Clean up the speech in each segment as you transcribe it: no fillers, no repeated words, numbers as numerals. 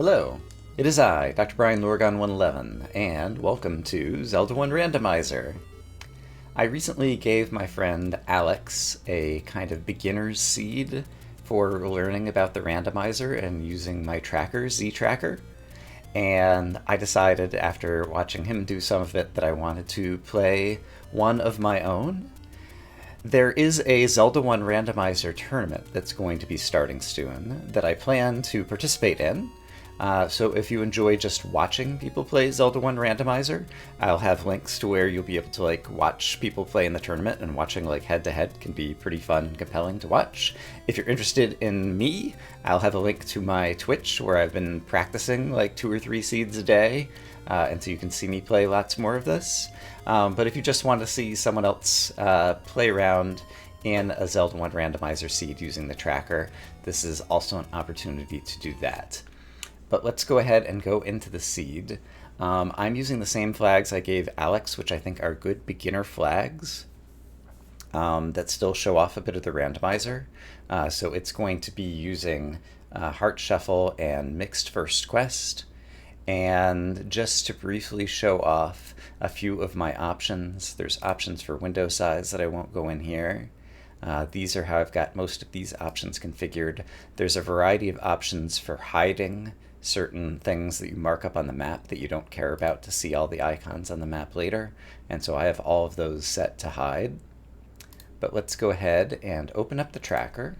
Hello, it is I, Dr. Brian Lorgon 111, and welcome to Zelda 1 Randomizer. I recently gave my friend Alex a kind of beginner's seed for learning about the randomizer and using my tracker, z1r, and I decided after watching him do some of it that I wanted to play one of my own. There is a Zelda 1 Randomizer tournament that's going to be starting soon that I plan to participate in. So if you enjoy just watching people play Zelda 1 Randomizer, I'll have links to where you'll be able to watch people play in the tournament, and watching head-to-head can be pretty fun and compelling to watch. If you're interested in me, I'll have a link to my Twitch where I've been practicing 2 or 3 seeds a day, and so you can see me play lots more of this. But if you just want to see someone else play around in a Zelda 1 Randomizer seed using the tracker, this is also an opportunity to do that. But let's go ahead and go into the seed. I'm using the same flags I gave Alex, which I think are good beginner flags that still show off a bit of the randomizer. So it's going to be using Heart Shuffle and Mixed First Quest. And just to briefly show off a few of my options, there's options for window size that I won't go in here. These are how I've got most of these options configured. There's a variety of options for hiding certain things that you mark up on the map that you don't care about to see all the icons on the map later, and so I have all of those set to hide. But let's go ahead and open up the tracker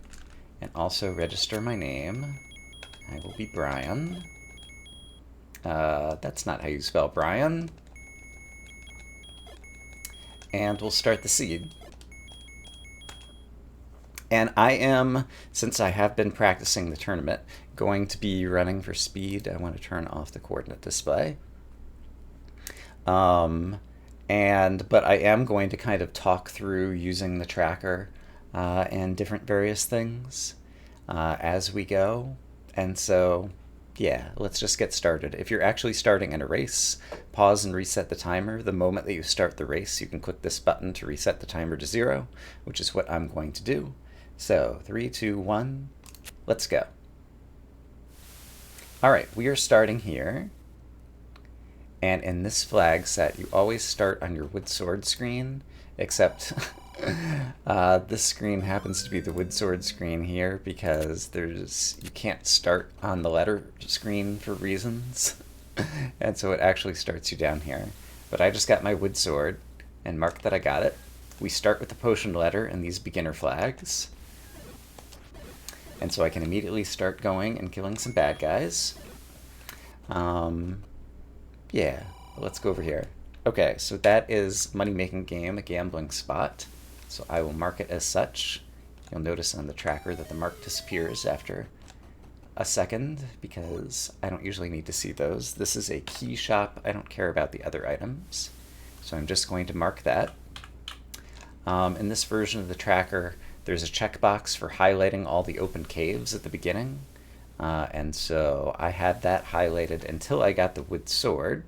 and also register my name. I will be Brian. That's not how you spell Brian. And we'll start the seed. And I am, since I have been practicing the tournament, going to be running for speed. I want to turn off the coordinate display. But I am going to kind of talk through using the tracker and different various things as we go. And so, yeah, let's just get started. If you're actually starting in a race, pause and reset the timer. The moment that you start the race, you can click this button to reset the timer to 0, which is what I'm going to do. So 3, 2, 1, let's go. All right, we are starting here. And in this flag set, you always start on your wood sword screen, except this screen happens to be the wood sword screen here because you can't start on the letter screen for reasons. And so it actually starts you down here. But I just got my wood sword and marked that I got it. We start with the potion letter and these beginner flags. And so I can immediately start going and killing some bad guys. Yeah, let's go over here. Okay, so that is Money Making Game, a gambling spot. So I will mark it as such. You'll notice on the tracker that the mark disappears after a second because I don't usually need to see those. This is a key shop. I don't care about the other items. So I'm just going to mark that. In this version of the tracker, there's a checkbox for highlighting all the open caves at the beginning. And so I had that highlighted until I got the wood sword.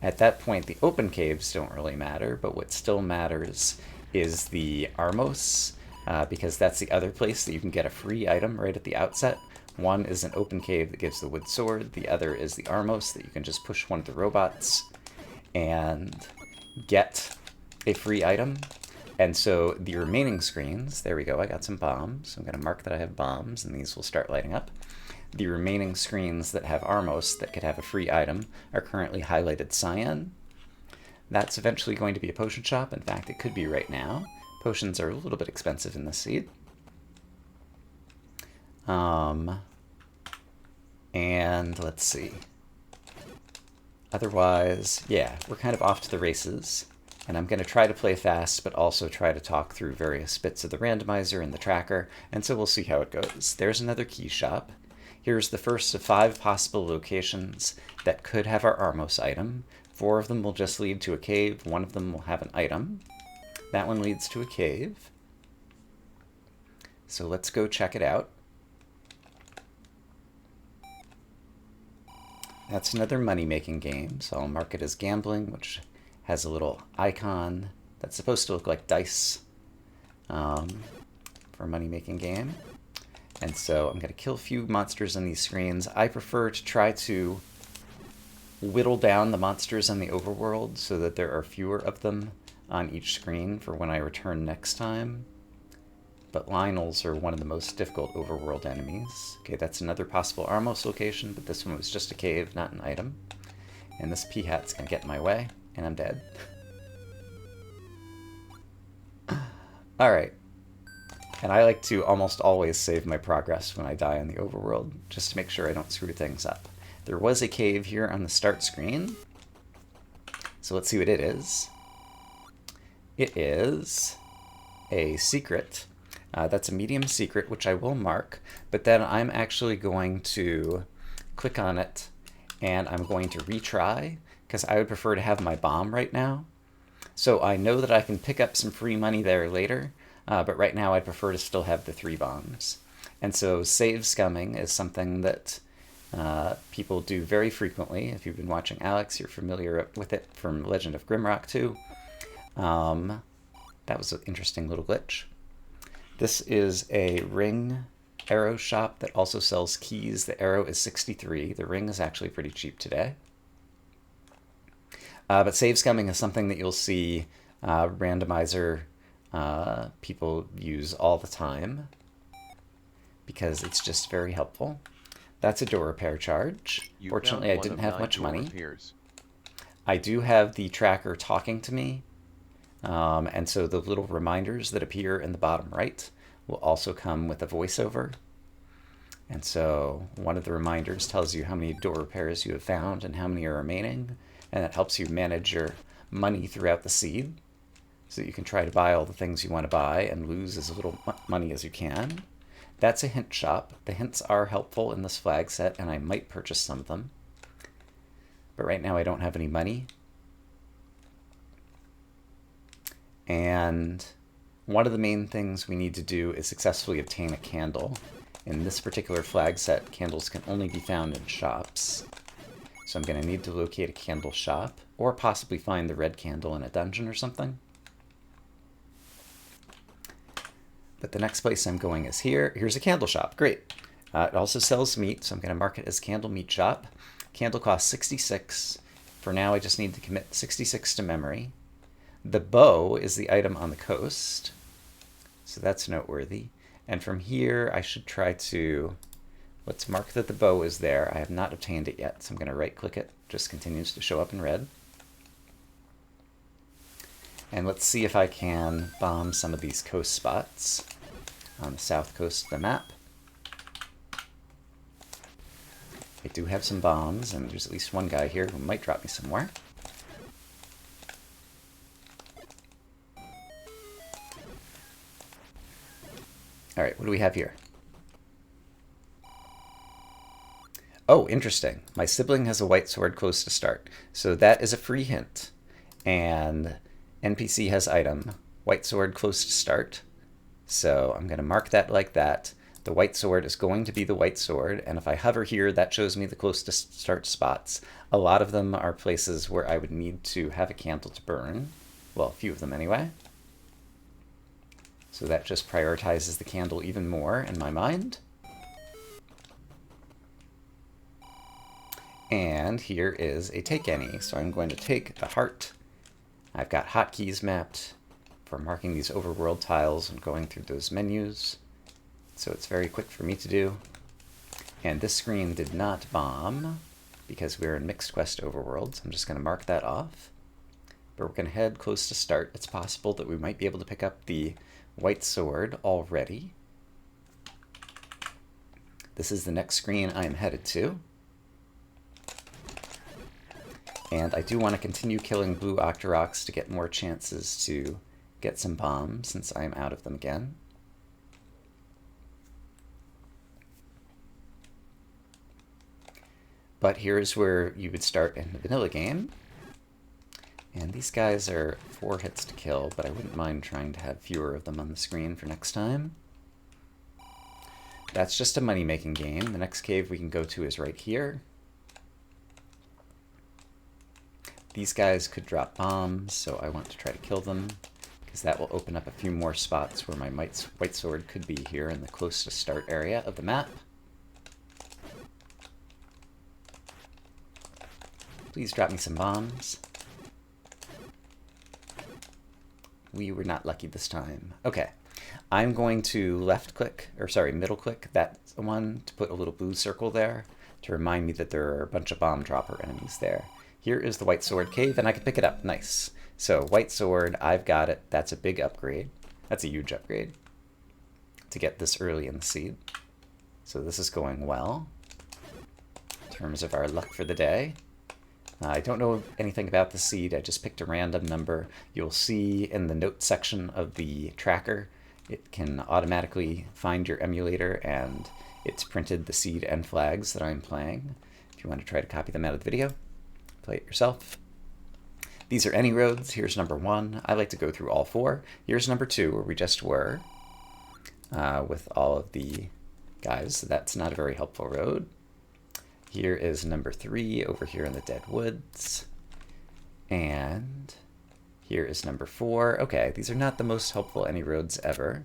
At that point, the open caves don't really matter, but what still matters is the Armos, because that's the other place that you can get a free item right at the outset. One is an open cave that gives the wood sword. The other is the Armos that you can just push one of the robots and get a free item. And so the remaining screens, there we go, I got some bombs. I'm going to mark that I have bombs, and these will start lighting up. The remaining screens that have Armos that could have a free item are currently highlighted cyan. That's eventually going to be a potion shop. In fact, it could be right now. Potions are a little bit expensive in this seed. And let's see. Otherwise, yeah, we're kind of off to the races. And I'm going to try to play fast, but also try to talk through various bits of the randomizer and the tracker, and so we'll see how it goes. There's another key shop. Here's the first of 5 possible locations that could have our Armos item. 4 of them will just lead to a cave, 1 of them will have an item. That one leads to a cave. So let's go check it out. That's another money-making game, so I'll mark it as gambling, which has a little icon that's supposed to look like dice for a money-making game. And so I'm going to kill a few monsters on these screens. I prefer to try to whittle down the monsters on the overworld so that there are fewer of them on each screen for when I return next time. But Lionels are one of the most difficult overworld enemies. Okay, that's another possible Armos location, but this one was just a cave, not an item. And this P-Hat's gonna get in my way, and I'm dead. Alright. And I like to almost always save my progress when I die on the overworld, just to make sure I don't screw things up. There was a cave here on the start screen, so let's see what it is. It is a secret. That's a medium secret, which I will mark, but then I'm actually going to click on it, and I'm going to retry, because I would prefer to have my bomb right now. So I know that I can pick up some free money there later, but right now I'd prefer to still have the 3 bombs. And so save scumming is something that people do very frequently. If you've been watching Alex, you're familiar with it from Legend of Grimrock 2. That was an interesting little glitch. This is a ring arrow shop that also sells keys. The arrow is 63. The ring is actually pretty cheap today. But save scumming is something that you'll see randomizer people use all the time because it's just very helpful. That's a door repair charge. Fortunately, I didn't have much money. I do have the tracker talking to me. And so the little reminders that appear in the bottom right will also come with a voiceover. And so one of the reminders tells you how many door repairs you have found and how many are remaining. And that helps you manage your money throughout the seed so that you can try to buy all the things you want to buy and lose as little money as you can. That's a hint shop. The hints are helpful in this flag set, and I might purchase some of them. But right now I don't have any money. And one of the main things we need to do is successfully obtain a candle. In this particular flag set, candles can only be found in shops. So I'm going to need to locate a candle shop, or possibly find the red candle in a dungeon or something. But the next place I'm going is here. Here's a candle shop. Great. It also sells meat, so I'm going to mark it as candle meat shop. Candle costs 66. For now, I just need to commit 66 to memory. The bow is the item on the coast, so that's noteworthy. And from here, I should try to, let's mark that the bow is there. I have not obtained it yet, so I'm going to right-click it. Just continues to show up in red. And let's see if I can bomb some of these coast spots on the south coast of the map. I do have some bombs, and there's at least one guy here who might drop me somewhere. All right, what do we have here? Oh, interesting. My sibling has a white sword close to start. So that is a free hint. And NPC has item, white sword close to start. So I'm going to mark that like that. The white sword is going to be the white sword. And if I hover here, that shows me the close to start spots. A lot of them are places where I would need to have a candle to burn. Well, a few of them anyway. So that just prioritizes the candle even more in my mind. And here is a take any. So I'm going to take the heart. I've got hotkeys mapped for marking these overworld tiles and going through those menus. So it's very quick for me to do. And this screen did not bomb because we're in mixed quest overworld. So I'm just going to mark that off. But we're going to head close to start. It's possible that we might be able to pick up the white sword already. This is the next screen I am headed to. And I do want to continue killing blue Octoroks to get more chances to get some bombs since I am out of them again. But here's where you would start in the vanilla game. And these guys are 4 hits to kill, but I wouldn't mind trying to have fewer of them on the screen for next time. That's just a money-making game. The next cave we can go to is right here. These guys could drop bombs, so I want to try to kill them, because that will open up a few more spots where my white sword could be here in the close to start area of the map. Please drop me some bombs. We were not lucky this time. Okay, I'm going to middle click that one to put a little blue circle there to remind me that there are a bunch of bomb dropper enemies there. Here is the white sword cave, and I can pick it up. Nice. So white sword, I've got it. That's a big upgrade. That's a huge upgrade to get this early in the seed. So this is going well in terms of our luck for the day. I don't know anything about the seed. I just picked a random number. You'll see in the notes section of the tracker, it can automatically find your emulator, and it's printed the seed and flags that I'm playing. If you want to try to copy them out of the video, play it yourself. These are any roads. Here's number 1. I like to go through all 4. Here's number 2, where we just were with all of the guys. So that's not a very helpful road. Here is number 3 over here in the Dead Woods. And here is number 4. Okay, these are not the most helpful any roads ever.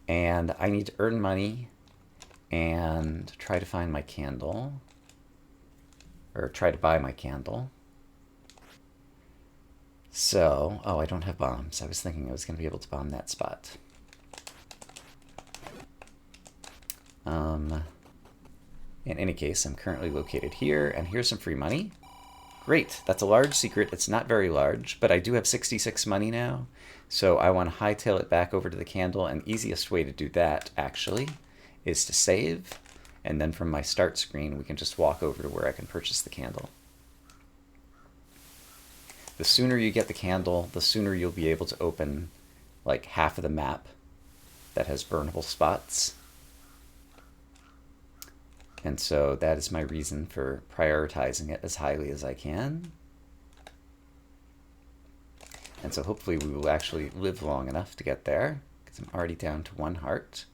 And I need to earn money and try to find my candle. Or try to buy my candle. So, oh, I don't have bombs. I was thinking I was going to be able to bomb that spot. In any case, I'm currently located here, and here's some free money. Great, that's a large secret. It's not very large, but I do have 66 money now, so I want to hightail it back over to the candle, and the easiest way to do that, actually, is to save, and then from my start screen, we can just walk over to where I can purchase the candle. The sooner you get the candle, the sooner you'll be able to open like half of the map that has burnable spots. And so that is my reason for prioritizing it as highly as I can. And so hopefully we will actually live long enough to get there, because I'm already down to 1 heart.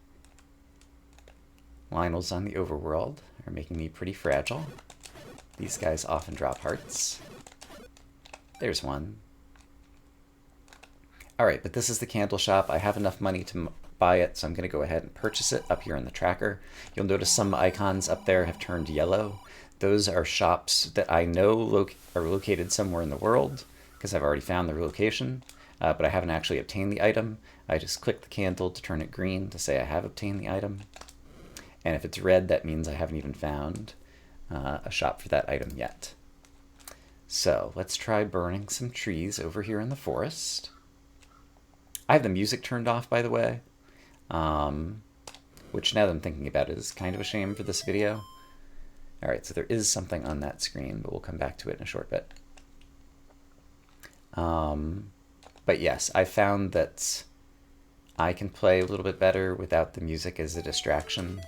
Lionels on the overworld are making me pretty fragile. These guys often drop hearts. There's one. Alright, but this is the candle shop. I have enough money to buy it, so I'm going to go ahead and purchase it up here in the tracker. You'll notice some icons up there have turned yellow. Those are shops that I know are located somewhere in the world, because I've already found their location, but I haven't actually obtained the item. I just click the candle to turn it green to say I have obtained the item. And if it's red, that means I haven't even found a shop for that item yet. So let's try burning some trees over here in the forest. I have the music turned off, by the way, which now that I'm thinking about it is kind of a shame for this video. Alright, so there is something on that screen, but we'll come back to it in a short bit. But yes, I found that I can play a little bit better without the music as a distraction.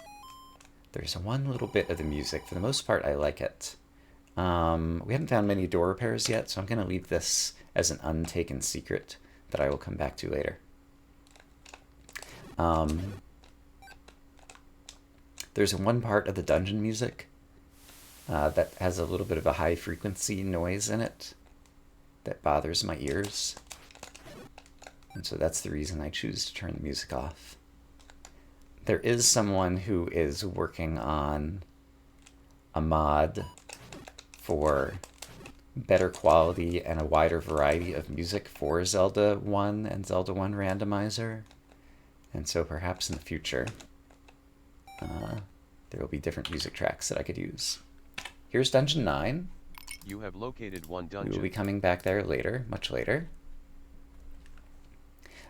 There's one little bit of the music. For the most part, I like it. We haven't found many door repairs yet, so I'm going to leave this as an untaken secret that I will come back to later. There's one part of the dungeon music that has a little bit of a high frequency noise in it that bothers my ears. And so that's the reason I choose to turn the music off. There is someone who is working on a mod for better quality and a wider variety of music for Zelda 1 and Zelda 1 Randomizer. And so perhaps in the future, there will be different music tracks that I could use. Here's Dungeon 9. You have located one dungeon. We will be coming back there later, much later.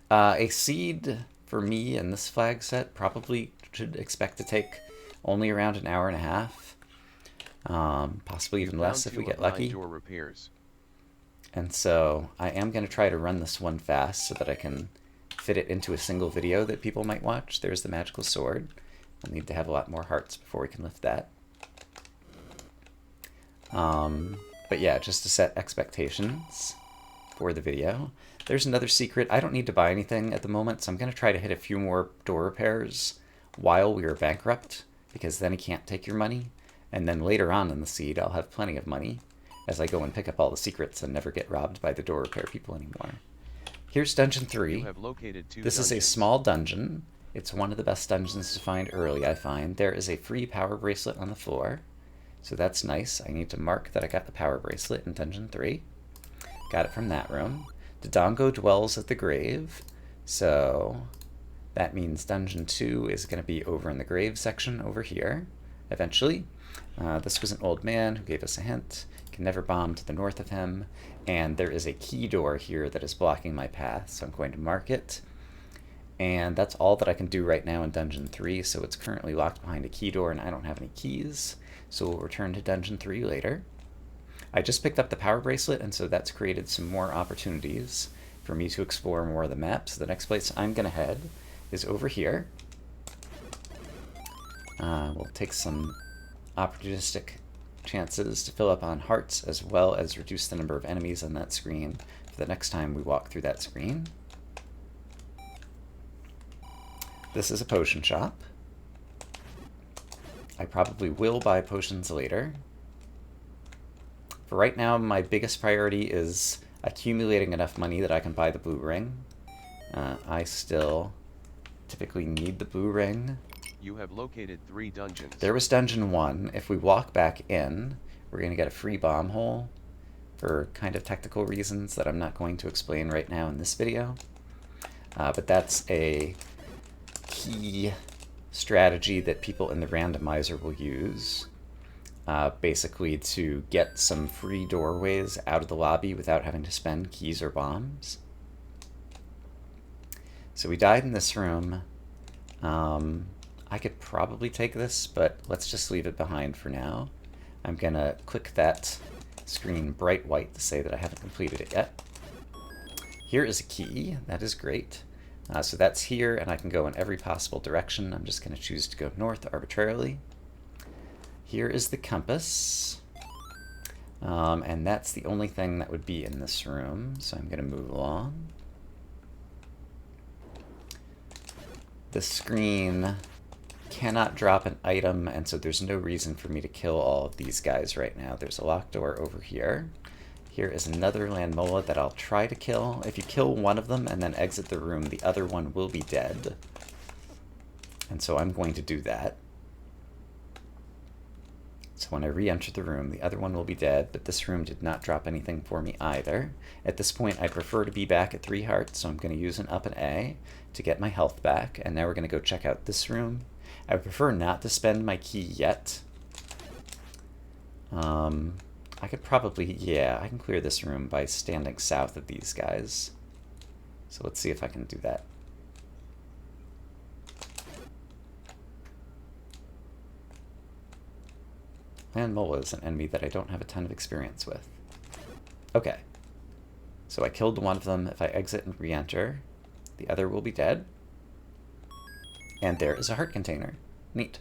A seed for me in this flag set probably should expect to take only around an hour and a half. Possibly even less if we get lucky. And so I am going to try to run this one fast so that I can fit it into a single video that people might watch. There's the magical sword. We'll need to have a lot more hearts before we can lift that. But yeah, just to set expectations for the video. There's another secret. I don't need to buy anything at the moment, so I'm going to try to hit a few more door repairs while we are bankrupt, because then he can't take your money. And then later on in the seed, I'll have plenty of money as I go and pick up all the secrets and never get robbed by the door repair people anymore. Here's dungeon You 3. have located 2 This is a dungeons. small dungeon. It's one of the best dungeons to find early, I find. There is a free power bracelet on the floor, so that's nice. I need to mark that I got the power bracelet in dungeon 3. Got it from that room. Dodongo dwells at the grave, so that means dungeon 2 is going to be over in the grave section over here, eventually. This was an old man who gave us a hint. Can never bomb to the north of him. And there is a key door here that is blocking my path, so I'm going to mark it. And that's all that I can do right now in dungeon 3, so it's currently locked behind a key door and I don't have any keys. So we'll return to dungeon 3 later. I just picked up the power bracelet, and so that's created some more opportunities for me to explore more of the map. So the next place I'm going to head is over here. We'll take some opportunistic chances to fill up on hearts, as well as reduce the number of enemies on that screen for the next time we walk through that screen. This is a potion shop. I probably will buy potions later. For right now, my biggest priority is accumulating enough money that I can buy the blue ring. I still typically need the blue ring. You have located 3 dungeons. There was dungeon 1. If we walk back in, we're going to get a free bomb hole for kind of technical reasons that I'm not going to explain right now in this video. But that's a key strategy that people in the randomizer will use, basically to get some free doorways out of the lobby without having to spend keys or bombs. So we died in this room. I could probably take this, but let's just leave it behind for now. I'm gonna click that screen bright white to say that I haven't completed it yet. Here is a key. That is great. So that's here, and I can go in every possible direction. I'm just going to choose to go north arbitrarily. Here is the compass. And that's the only thing that would be in this room, so I'm going to move along. The screen cannot drop an item, and so there's no reason for me to kill all of these guys right now. There's a locked door over here. Here is another landmola that I'll try to kill. If you kill one of them and then exit the room, the other one will be dead. And so I'm going to do that. So when I re-enter the room, the other one will be dead, but this room did not drop anything for me either. At this point, I prefer to be back at 3 hearts, so I'm going to use an up and A to get my health back. And now we're going to go check out this room. I would prefer not to spend my key yet. I could probably, yeah, I can clear this room by standing south of these guys. So let's see if I can do that. Landmola is an enemy that I don't have a ton of experience with. Okay. So I killed one of them. If I exit and re-enter, the other will be dead. And there is a heart container. Neat.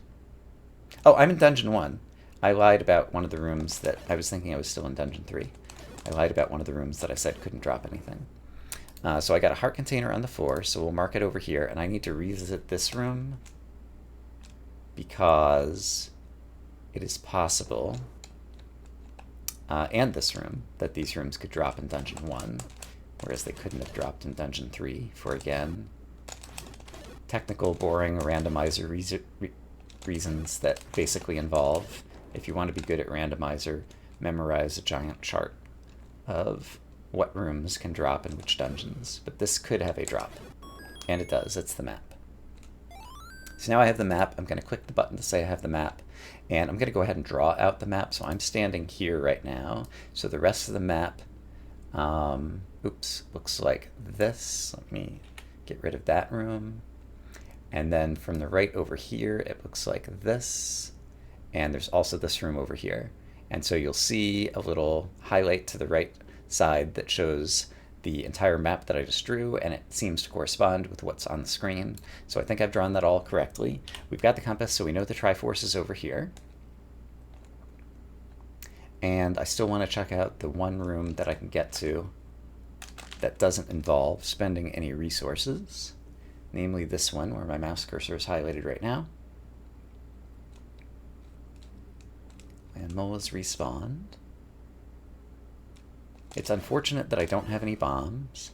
Oh, I'm in dungeon 1. I lied about one of the rooms that I was thinking I was still in dungeon 3. I lied about one of the rooms that I said couldn't drop anything. So I got a heart container on the floor, so we'll mark it over here, and I need to revisit this room because it is possible, and this room, that these rooms could drop in dungeon 1, whereas they couldn't have dropped in dungeon 3 for, again, technical, boring randomizer reasons that basically involve, if you want to be good at randomizer, memorize a giant chart of what rooms can drop in which dungeons. But this could have a drop, and it does. It's the map. So now I have the map. I'm going to click the button to say I have the map, and I'm going to go ahead and draw out the map. So I'm standing here right now. So the rest of the map, looks like this. Let me get rid of that room. And then from the right over here, it looks like this. And there's also this room over here. And so you'll see a little highlight to the right side that shows the entire map that I just drew, and it seems to correspond with what's on the screen. So I think I've drawn that all correctly. We've got the compass, so we know the Triforce is over here. And I still want to check out the one room that I can get to that doesn't involve spending any resources, namely this one where my mouse cursor is highlighted right now. And molas respawned. It's unfortunate that I don't have any bombs.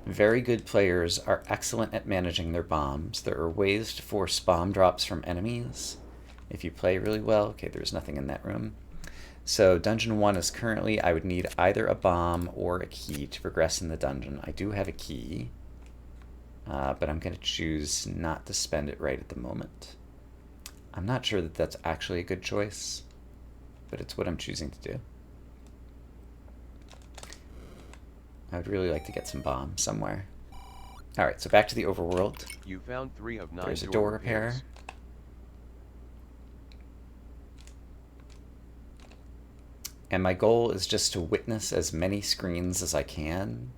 Very good players are excellent at managing their bombs. There are ways to force bomb drops from enemies if you play really well. Okay, there's nothing in that room. So dungeon 1 is currently, I would need either a bomb or a key to progress in the dungeon. I do have a key, but I'm going to choose not to spend it right at the moment. I'm not sure that that's actually a good choice, but it's what I'm choosing to do. I would really like to get some bombs somewhere. Alright, so back to the overworld. You found 3 of 9 There's a door repair. And my goal is just to witness as many screens as I can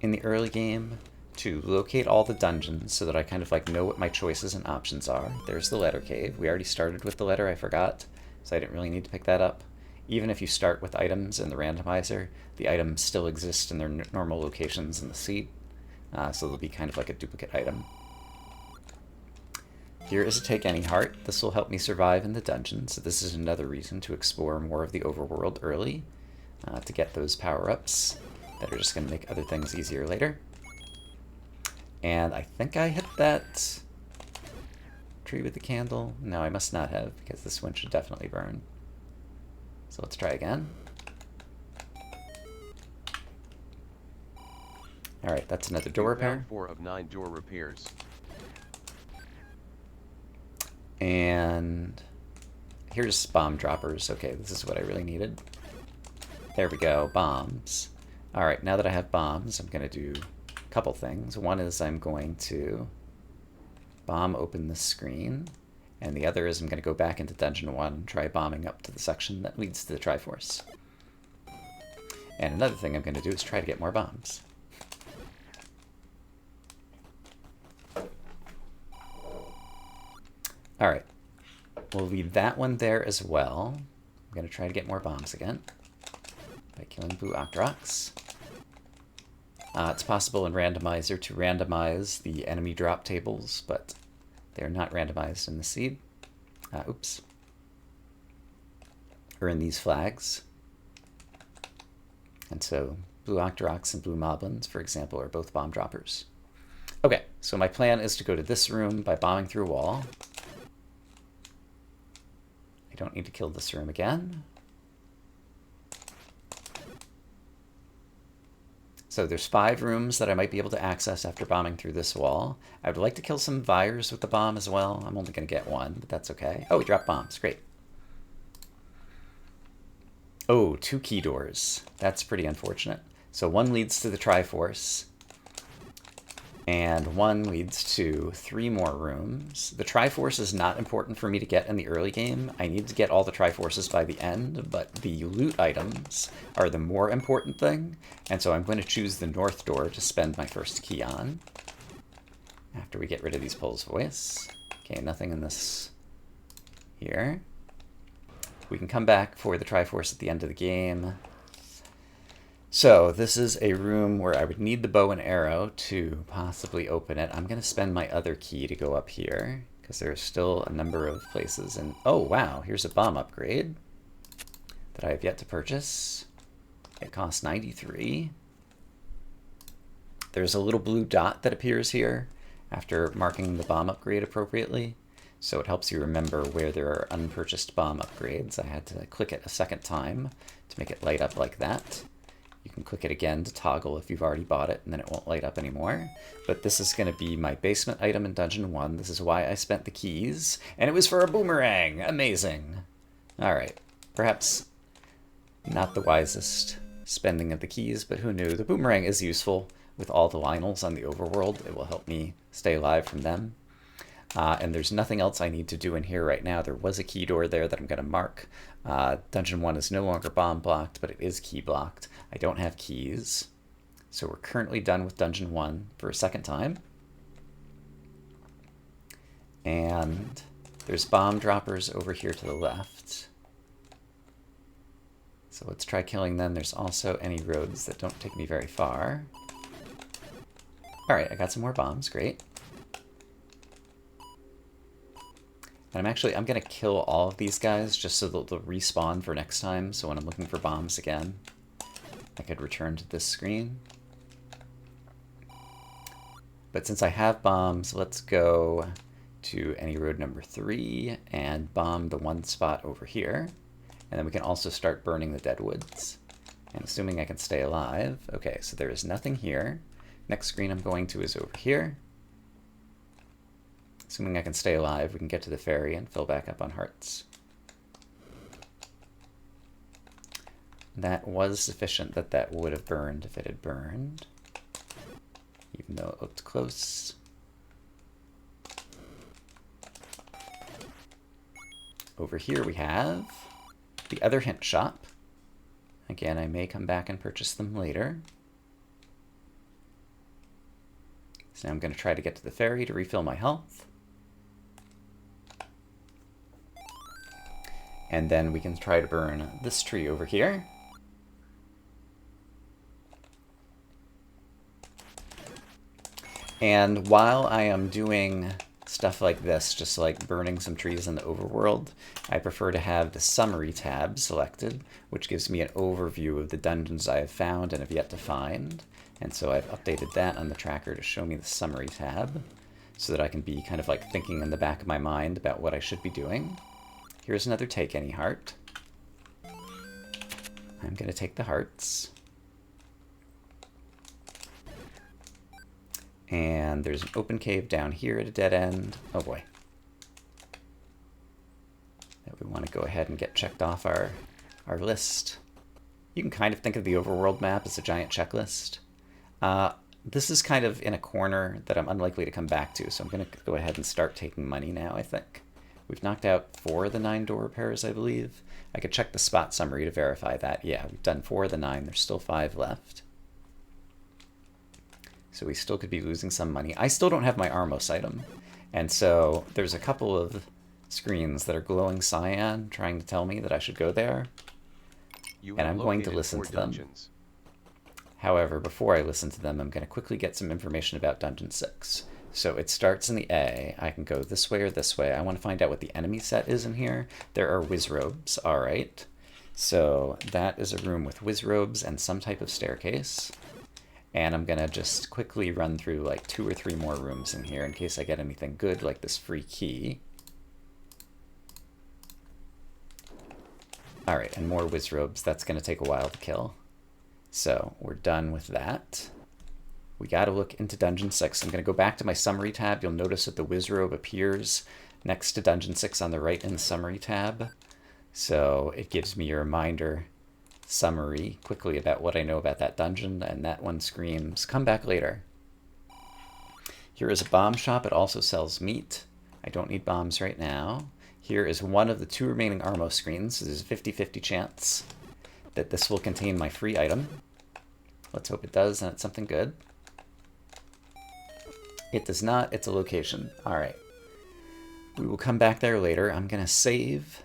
in the early game to locate all the dungeons so that I kind of like know what my choices and options are. There's the letter cave. We already started with the letter, I forgot, so I didn't really need to pick that up. Even if you start with items in the randomizer, the items still exist in their normal locations in the seed, so they'll be kind of like a duplicate item. Here is a Take Any Heart. This will help me survive in the dungeon, so this is another reason to explore more of the overworld early, to get those power-ups that are just going to make other things easier later. And I think I hit that tree with the candle. No, I must not have, because this one should definitely burn. So let's try again. Alright, that's another door repair. 4 of 9 door repairs. And here's bomb droppers. Okay, this is what I really needed. There we go, bombs. Alright, now that I have bombs, I'm going to do a couple things. One is I'm going to bomb open this screen. And the other is I'm going to go back into Dungeon 1 and try bombing up to the section that leads to the Triforce. And another thing I'm going to do is try to get more bombs. Alright, we'll leave that one there as well. I'm going to try to get more bombs again by killing blue Octoroks. It's possible in Randomizer to randomize the enemy drop tables, but they're not randomized in the seed. Oops. Or in these flags. And so blue Octoroks and blue Moblins, for example, are both bomb droppers. Okay, so my plan is to go to this room by bombing through a wall. I don't need to kill this room again. So there's 5 rooms that I might be able to access after bombing through this wall. I would like to kill some Vyres with the bomb as well. I'm only going to get one, but that's okay. Oh, we dropped bombs. Great. Oh, 2 key doors. That's pretty unfortunate. So one leads to the Triforce, and one leads to 3 more rooms. The Triforce is not important for me to get in the early game. I need to get all the Triforces by the end, but the loot items are the more important thing, and so I'm going to choose the north door to spend my first key on after we get rid of these Pole's Voice. Okay, nothing in this here. We can come back for the Triforce at the end of the game. So this is a room where I would need the bow and arrow to possibly open it. I'm going to spend my other key to go up here, because there's still a number of places. And oh wow, here's a bomb upgrade that I have yet to purchase. It costs 93. There's a little blue dot that appears here after marking the bomb upgrade appropriately. So it helps you remember where there are unpurchased bomb upgrades. I had to click it a second time to make it light up like that. You can click it again to toggle if you've already bought it, and then it won't light up anymore. But this is going to be my basement item in Dungeon 1. This is why I spent the keys. And it was for a boomerang! Amazing! Alright. Perhaps not the wisest spending of the keys, but who knew? The boomerang is useful with all the Lionels on the overworld. It will help me stay alive from them. And there's nothing else I need to do in here right now. There was a key door there that I'm going to mark. Dungeon 1 is no longer bomb blocked, but it is key blocked. I don't have keys. So we're currently done with Dungeon 1 for a second time. And there's bomb droppers over here to the left. So let's try killing them. There's also any roads that don't take me very far. Alright, I got some more bombs. Great. And I'm going to kill all of these guys just so they'll respawn for next time. So when I'm looking for bombs again, I could return to this screen. But since I have bombs, let's go to any road number 3 and bomb the one spot over here. And then we can also start burning the deadwoods. And assuming I can stay alive. Okay, so there is nothing here. Next screen I'm going to is over here. Assuming I can stay alive, we can get to the ferry and fill back up on hearts. That was sufficient that that would have burned if it had burned, even though it looked close. Over here we have the other hint shop. Again, I may come back and purchase them later. So now I'm going to try to get to the ferry to refill my health. And then we can try to burn this tree over here. And while I am doing stuff like this, just like burning some trees in the overworld, I prefer to have the summary tab selected, which gives me an overview of the dungeons I have found and have yet to find. And so I've updated that on the tracker to show me the summary tab, so that I can be kind of like thinking in the back of my mind about what I should be doing. Here's another take any heart. I'm going to take the hearts. And there's an open cave down here at a dead end. Oh boy. That we want to go ahead and get checked off our list. You can kind of think of the overworld map as a giant checklist. This is kind of in a corner that I'm unlikely to come back to, so I'm going to go ahead and start taking money now, I think. We've knocked out 4 of the 9 door repairs, I believe. I could check the spot summary to verify that. Yeah, we've done 4 of the 9. There's still 5 left. So we still could be losing some money. I still don't have my Armos item. And so there's a couple of screens that are glowing cyan trying to tell me that I should go there. And I'm going to listen to them. However, before I listen to them, I'm going to quickly get some information about Dungeon 6. So it starts in the A. I can go this way or this way. I want to find out what the enemy set is in here. There are wizrobes. All right. So that is a room with wizrobes and some type of staircase. And I'm going to just quickly run through like 2 or 3 more rooms in here in case I get anything good like this free key. All right, and more wizrobes. That's going to take a while to kill. So we're done with that. We got to look into Dungeon 6. I'm going to go back to my summary tab. You'll notice that the wizrobe appears next to Dungeon 6 on the right in the summary tab. So it gives me a reminder summary quickly about what I know about that dungeon, and that one screams, come back later. Here is a bomb shop. It also sells meat. I don't need bombs right now. Here is one of the 2 remaining Armo screens. There's a 50-50 chance that this will contain my free item. Let's hope it does, and it's something good. It does not. It's a location. All right. We will come back there later. I'm going to save.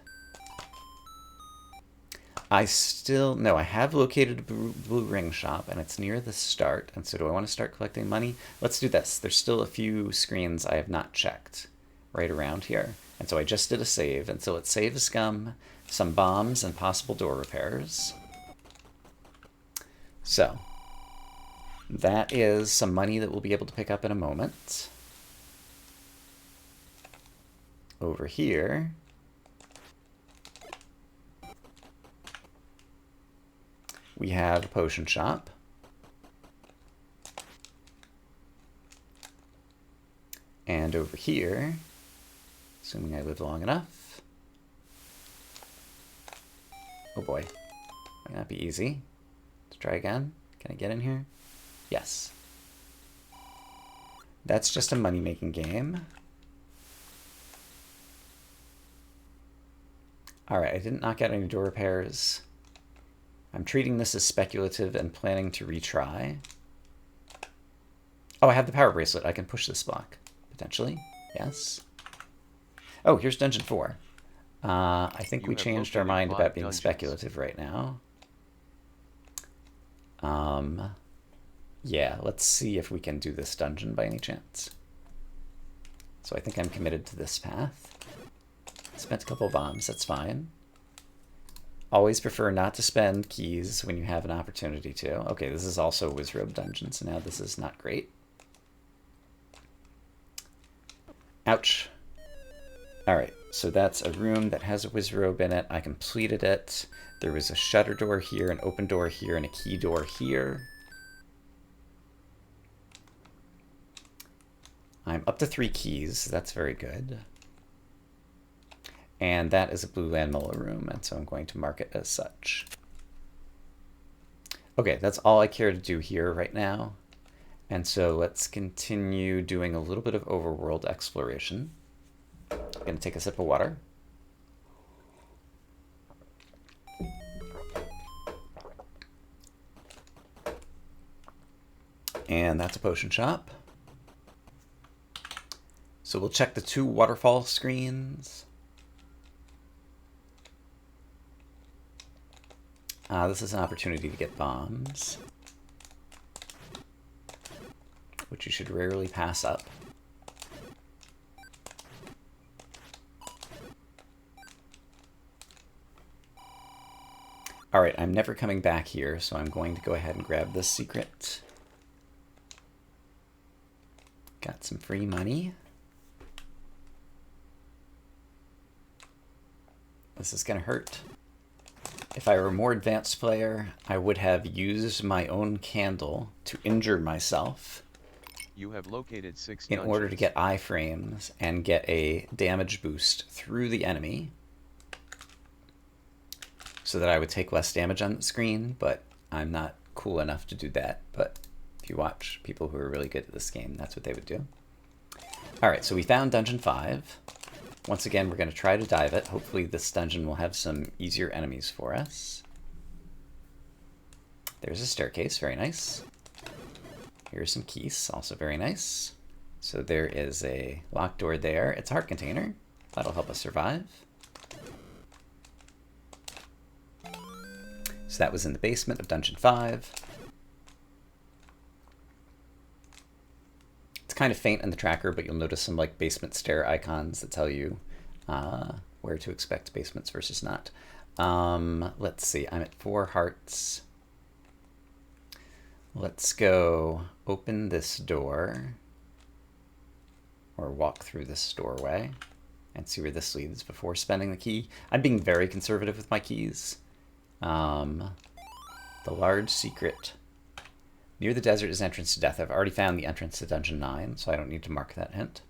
I have located a blue ring shop, and it's near the start. And so do I want to start collecting money? Let's do this. There's still a few screens I have not checked right around here. And so I just did a save. And so let's save scum, some bombs, and possible door repairs. So that is some money that we'll be able to pick up in a moment. Over here, we have a potion shop. And over here, assuming I live long enough. Oh boy, might not be easy. Let's try again. Can I get in here? Yes. That's just a money-making game. Alright, I didn't knock out any door repairs. I'm treating this as speculative and planning to retry. Oh, I have the power bracelet. I can push this block, potentially. Yes. Oh, here's Dungeon 4. I think we changed our mind about being speculative right now. Yeah, let's see if we can do this dungeon by any chance. So I think I'm committed to this path. Spent a couple bombs, that's fine. Always prefer not to spend keys when you have an opportunity to. Okay, this is also Wizrobe Dungeon, so now this is not great. Ouch. Alright, so that's a room that has a wizrobe in it. I completed it. There was a shutter door here, an open door here, and a key door here. I'm up to 3 keys. That's very good. And that is a blue landmola room, and so I'm going to mark it as such. Okay, that's all I care to do here right now. And so let's continue doing a little bit of overworld exploration. I'm going to take a sip of water. And that's a potion shop. So we'll check the 2 waterfall screens. This is an opportunity to get bombs, which you should rarely pass up. Alright, I'm never coming back here, so I'm going to go ahead and grab this secret. Got some free money. This is going to hurt. If I were a more advanced player, I would have used my own candle to injure myself. You have located 6 in order to get iframes and get a damage boost through the enemy so that I would take less damage on the screen, but I'm not cool enough to do that. But if you watch people who are really good at this game, that's what they would do. Alright, so we found Dungeon 5. Once again, we're going to try to dive it. Hopefully this dungeon will have some easier enemies for us. There's a staircase, very nice. Here's some keys, also very nice. So there is a locked door there. It's a heart container. That'll help us survive. So that was in the basement of Dungeon 5. It's kind of faint in the tracker, but you'll notice some like basement stair icons that tell you where to expect basements versus not. Let's see, I'm at 4 hearts. Let's go open this door, or walk through this doorway, and see where this leads before spending the key. I'm being very conservative with my keys. The large secret. Near the desert is entrance to death. I've already found the entrance to Dungeon 9, so I don't need to mark that hint.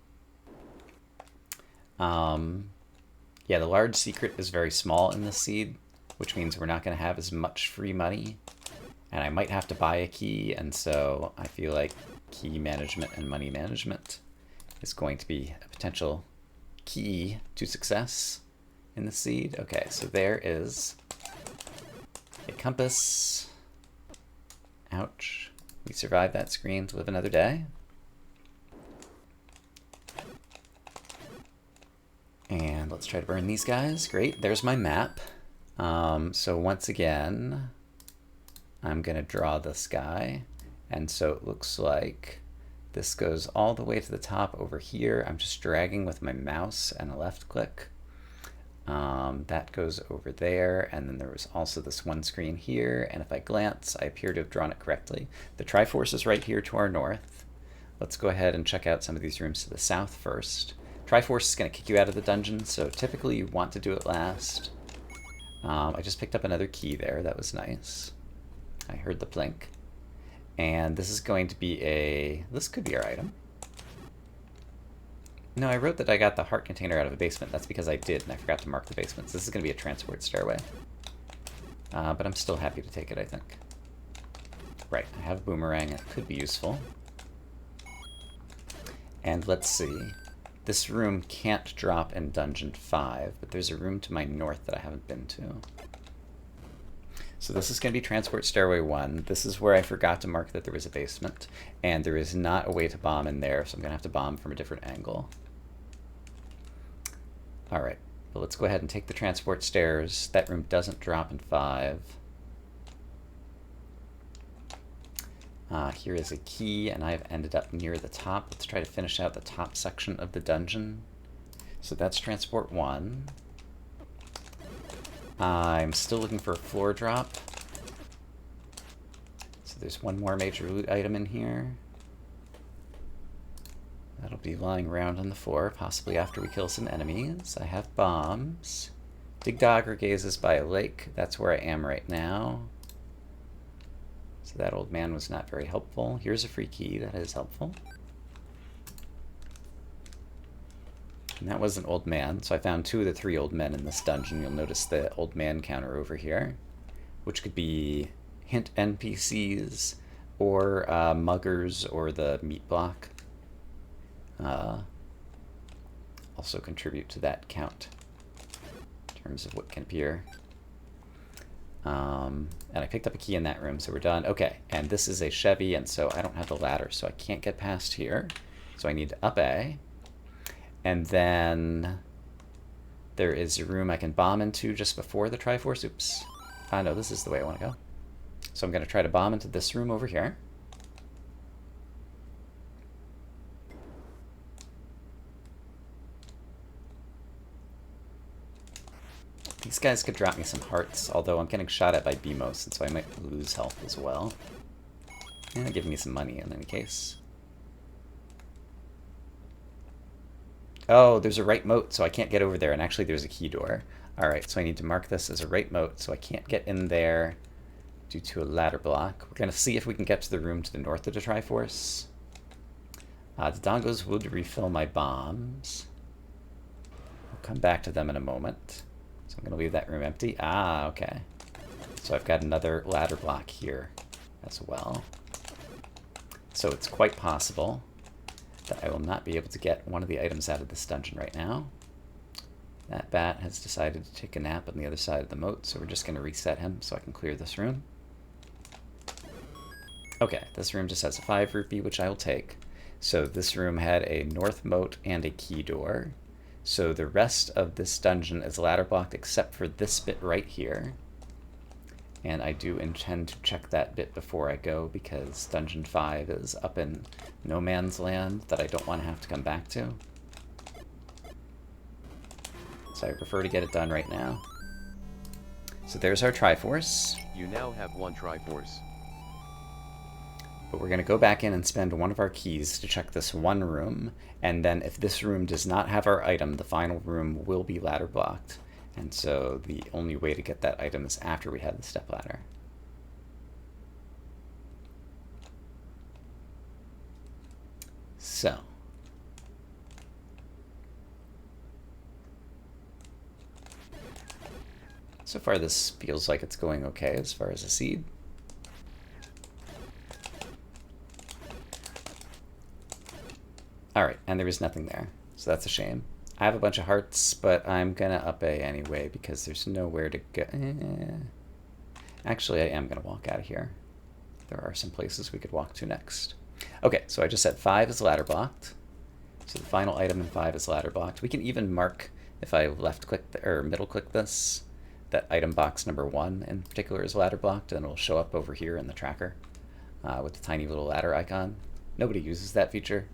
Yeah, the large secret is very small in this seed, which means we're not going to have as much free money. And I might have to buy a key, and so I feel like key management and money management is going to be a potential key to success in the seed. Okay, so there is a compass. Ouch. We survived that screen to live another day. And let's try to burn these guys. Great, there's my map. So once again, I'm going to draw this guy. And so it looks like this goes all the way to the top over here. I'm just dragging with my mouse and a left click. That goes over there, and then there was also this one screen here, and if I glance, I appear to have drawn it correctly. The Triforce is right here to our north. Let's go ahead and check out some of these rooms to the south first. Triforce is going to kick you out of the dungeon, so typically you want to do it last. I just picked up another key there. That was nice. I heard the blink. And this is going to be a... This could be our item. No, I wrote that I got the heart container out of a basement. That's because I did, and I forgot to mark the basements. This is going to be a transport stairway. But I'm still happy to take it, I think. Right, I have a boomerang. It could be useful. And let's see. This room can't drop in Dungeon 5, but there's a room to my north that I haven't been to. So this is going to be Transport Stairway 1. This is where I forgot to mark that there was a basement, and there is not a way to bomb in there, so I'm going to have to bomb from a different angle. Alright, well, let's go ahead and take the transport stairs. That room doesn't drop in 5. Here is a key, and I've ended up near the top. Let's try to finish out the top section of the dungeon. So that's Transport 1. I'm still looking for a floor drop. So there's one more major loot item in here. That'll be lying around on the floor, possibly after we kill some enemies. I have bombs. Dig Dogger gazes by a lake. That's where I am right now. So that old man was not very helpful. Here's a free key. That is helpful. And that was an old man. So I found 2 of the 3 old men in this dungeon. You'll notice the old man counter over here, which could be hint NPCs or muggers or the meat block. Also contribute to that count in terms of what can appear. And I picked up a key in that room, so we're done. Okay, and this is a Chevy, and so I don't have the ladder, so I can't get past here. So I need to up A. And then there is a room I can bomb into just before the Triforce. Oops. No, this is the way I want to go. So I'm going to try to bomb into this room over here. These guys could drop me some hearts, although I'm getting shot at by BMOS, and so I might lose health as well. And give me some money in any case. Oh, there's a right moat, so I can't get over there, and actually there's a key door. Alright, so I need to mark this as a right moat, so I can't get in there due to a ladder block. We're going to see if we can get to the room to the north of the Triforce. The dongos would refill my bombs. I'll come back to them in a moment. So I'm going to leave that room empty. Ah, okay. So I've got another ladder block here as well. So it's quite possible that I will not be able to get one of the items out of this dungeon right now. That bat has decided to take a nap on the other side of the moat, so we're just going to reset him so I can clear this room. Okay, this room just has a 5 rupee, which I will take. So this room had a north moat and a key door. So the rest of this dungeon is ladder blocked except for this bit right here. And I do intend to check that bit before I go because Dungeon 5 is up in no man's land that I don't want to have to come back to. So I prefer to get it done right now. So there's our Triforce. You now have 1 Triforce. But we're going to go back in and spend one of our keys to check this one room. And then if this room does not have our item, the final room will be ladder blocked. And so the only way to get that item is after we have the step ladder. So. So far this feels like it's going okay as far as a seed. Alright, and there was nothing there, so that's a shame. I have a bunch of hearts, but I'm gonna up A anyway because there's nowhere to go. Actually, I am gonna walk out of here. There are some places we could walk to next. Okay, so I just said 5 is ladder blocked. So the final item in 5 is ladder blocked. We can even mark, if I left click or middle click this, that item box number 1 in particular is ladder blocked, and it'll show up over here in the tracker with the tiny little ladder icon. Nobody uses that feature.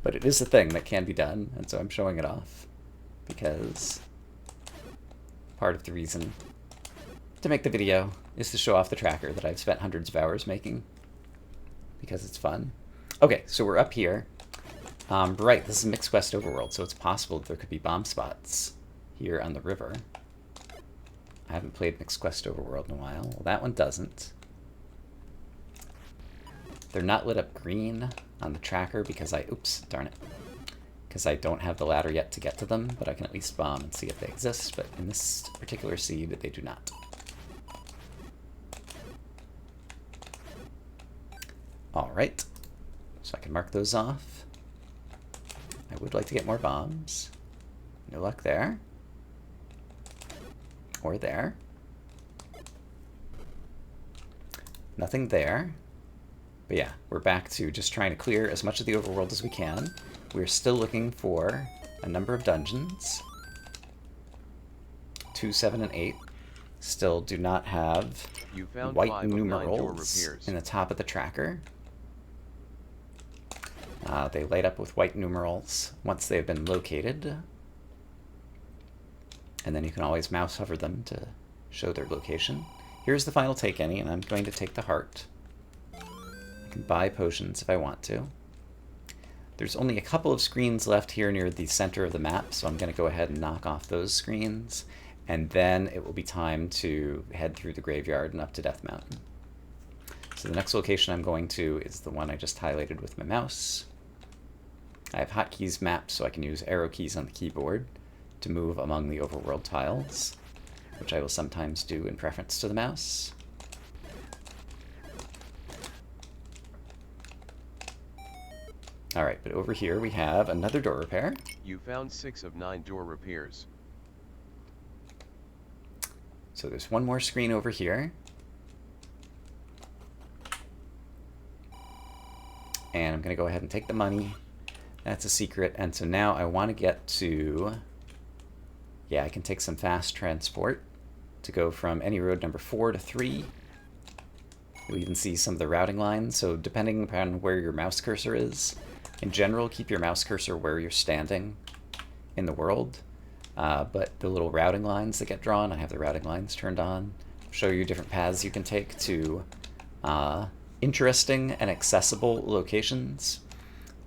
But it is a thing that can be done, and so I'm showing it off because part of the reason to make the video is to show off the tracker that I've spent hundreds of hours making because it's fun. Okay, so we're up here. Right, this is Mixed Quest Overworld, so it's possible that there could be bomb spots here on the river. I haven't played Mixed Quest Overworld in a while. Well, that one doesn't. They're not lit up green on the tracker because oops, darn it. Because I don't have the ladder yet to get to them, but I can at least bomb and see if they exist, but in this particular seed, they do not. Alright, so I can mark those off. I would like to get more bombs. No luck there. Or there. Nothing there. But yeah, we're back to just trying to clear as much of the overworld as we can. We're still looking for a number of dungeons. 2, 7, and 8 still do not have white numerals in the top of the tracker. They light up with white numerals once they've been located. And then you can always mouse hover them to show their location. Here's the final take any, and I'm going to take the heart. I can buy potions if I want to. There's only a couple of screens left here near the center of the map, so I'm going to go ahead and knock off those screens, and then it will be time to head through the graveyard and up to Death Mountain. So the next location I'm going to is the one I just highlighted with my mouse. I have hotkeys mapped so I can use arrow keys on the keyboard to move among the overworld tiles, which I will sometimes do in preference to the mouse. Alright, but over here we have another door repair. You found 6 of 9 door repairs. So there's one more screen over here. And I'm going to go ahead and take the money. That's a secret. And so now I want to get to... Yeah, I can take some fast transport to go from any road number 4 to 3. You'll even see some of the routing lines. So depending upon where your mouse cursor is, in general, keep your mouse cursor where you're standing in the world. But the little routing lines that get drawn, I have the routing lines turned on, show you different paths you can take to interesting and accessible locations.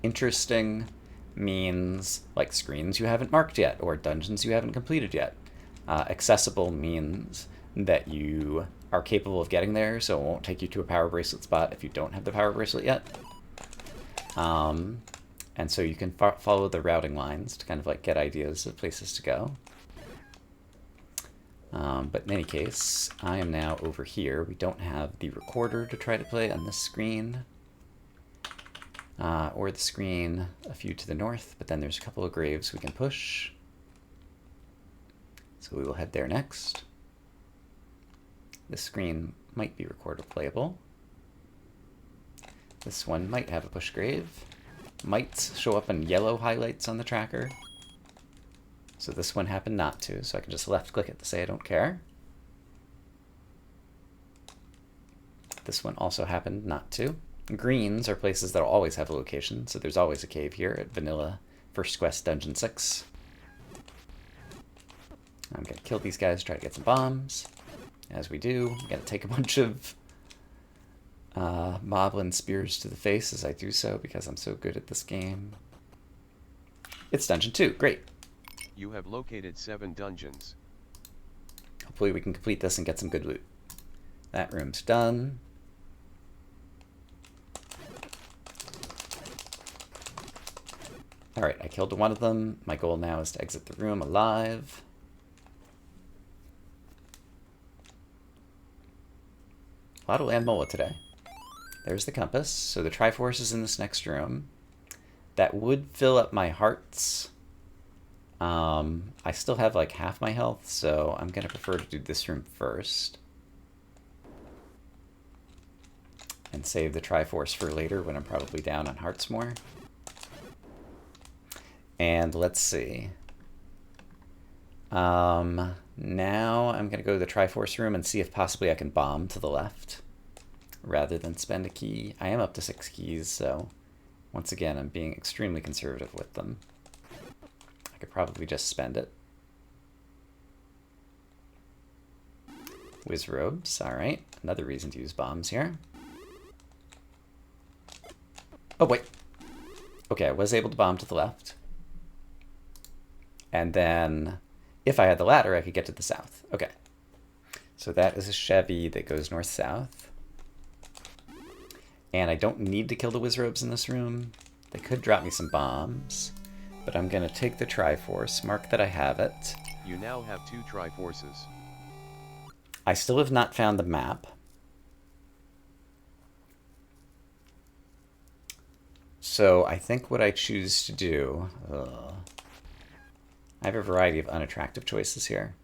Interesting means like screens you haven't marked yet or dungeons you haven't completed yet. Accessible means that you are capable of getting there, so it won't take you to a power bracelet spot if you don't have the power bracelet yet. And so you can follow the routing lines to kind of like get ideas of places to go. But in any case, I am now over here. We don't have the recorder to try to play on this screen. Or the screen a few to the north, but then there's a couple of graves we can push. So we will head there next. This screen might be recorder playable. This one might have a push grave. Might show up in yellow highlights on the tracker. So this one happened not to, so I can just left click it to say I don't care. This one also happened not to. Greens are places that will always have a location, so there's always a cave here at Vanilla First Quest Dungeon 6. I'm going to kill these guys, try to get some bombs. As we do, I'm going to take a bunch of moblin spears to the face as I do so because I'm so good at this game. It's Dungeon 2, great. You have located 7 dungeons. Hopefully we can complete this and get some good loot. That room's done. Alright, I killed one of them. My goal now is to exit the room alive. A lot of Landmola today. There's the compass. So the Triforce is in this next room. That would fill up my hearts. I still have like half my health, so I'm going to prefer to do this room first. And save the Triforce for later when I'm probably down on hearts more. And let's see. Now I'm going to go to the Triforce room and see if possibly I can bomb to the left rather than spend a key. I am up to 6 keys, so once again, I'm being extremely conservative with them. I could probably just spend it. Whiz robes, alright. Another reason to use bombs here. Oh, wait. Okay, I was able to bomb to the left. And then, if I had the ladder, I could get to the south. Okay. So that is a Chevy that goes north-south. And I don't need to kill the Wizrobes in this room. They could drop me some bombs. But I'm going to take the Triforce, mark that I have it. You now have 2 Triforces. I still have not found the map. So I think what I choose to do... I have a variety of unattractive choices here.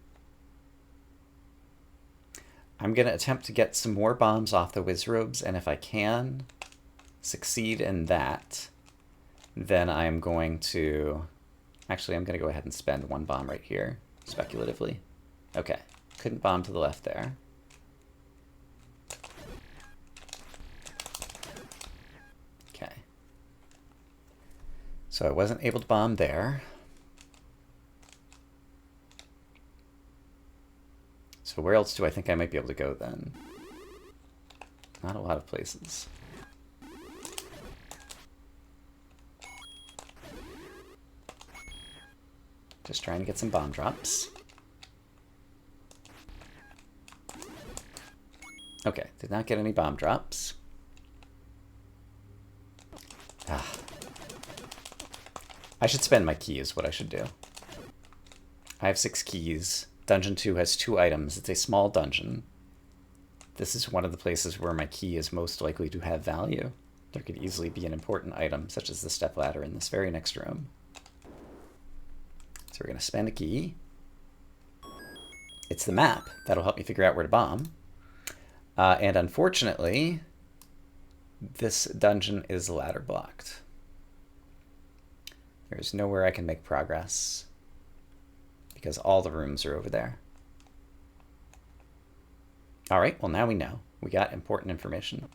I'm going to attempt to get some more bombs off the Wizrobes, and if I can succeed in that, then I'm going to... Actually, I'm going to go ahead and spend 1 bomb right here, speculatively. Okay, couldn't bomb to the left there. Okay. So I wasn't able to bomb there. So where else do I think I might be able to go then? Not a lot of places. Just trying to get some bomb drops. Okay, did not get any bomb drops. I should spend my key is what I should do. I have 6 keys. Dungeon 2 has 2 items. It's a small dungeon. This is one of the places where my key is most likely to have value. There could easily be an important item, such as the stepladder in this very next room. So we're going to spend a key. It's the map. That'll help me figure out where to bomb. And unfortunately, this dungeon is ladder blocked. There's nowhere I can make progress because all the rooms are over there. All right, well, now we know. We got important information.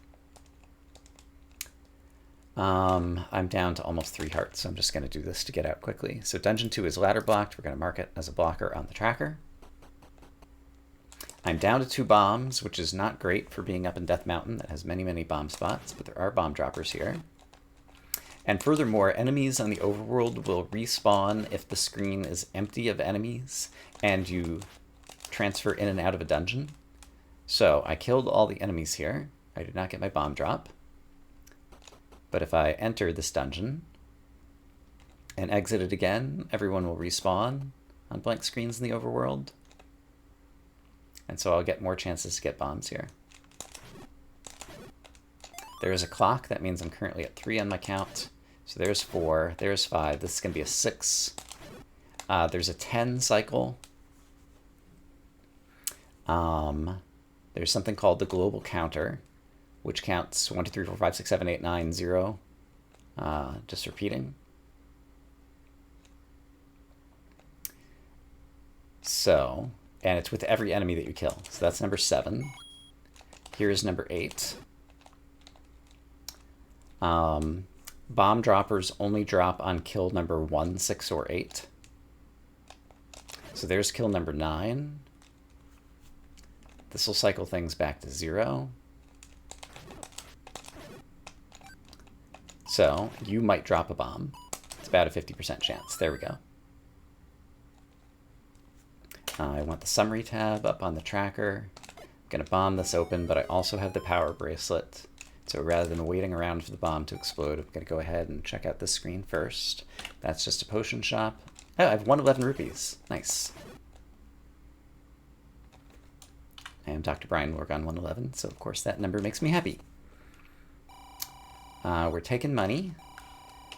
I'm down to almost 3 hearts, so I'm just going to do this to get out quickly. So Dungeon 2 is ladder blocked. We're going to mark it as a blocker on the tracker. I'm down to 2 bombs, which is not great for being up in Death Mountain. That has many, many bomb spots, but there are bomb droppers here. And furthermore, enemies on the overworld will respawn if the screen is empty of enemies and you transfer in and out of a dungeon. So I killed all the enemies here. I did not get my bomb drop. But if I enter this dungeon and exit it again, everyone will respawn on blank screens in the overworld. And so I'll get more chances to get bombs here. There is a clock. That means I'm currently at 3 on my count. So there's 4. There's 5. This is going to be a 6. There's a 10 cycle. There's something called the global counter, which counts 1, 2, 3, 4, 5, 6, 7, 8, 9, 0. Just repeating. So, and it's with every enemy that you kill. So that's number 7. Here is number 8. Bomb droppers only drop on kill number 1, 6, or 8. So there's kill number 9. This will cycle things back to 0. So you might drop a bomb. It's about a 50% chance. There we go. I want the summary tab up on the tracker. I'm going to bomb this open, but I also have the power bracelet. So rather than waiting around for the bomb to explode, I'm going to go ahead and check out this screen first. That's just a potion shop. Oh, I have 111 rupees. Nice. I am Dr. Brian Lorgon 111, so of course that number makes me happy. We're taking money.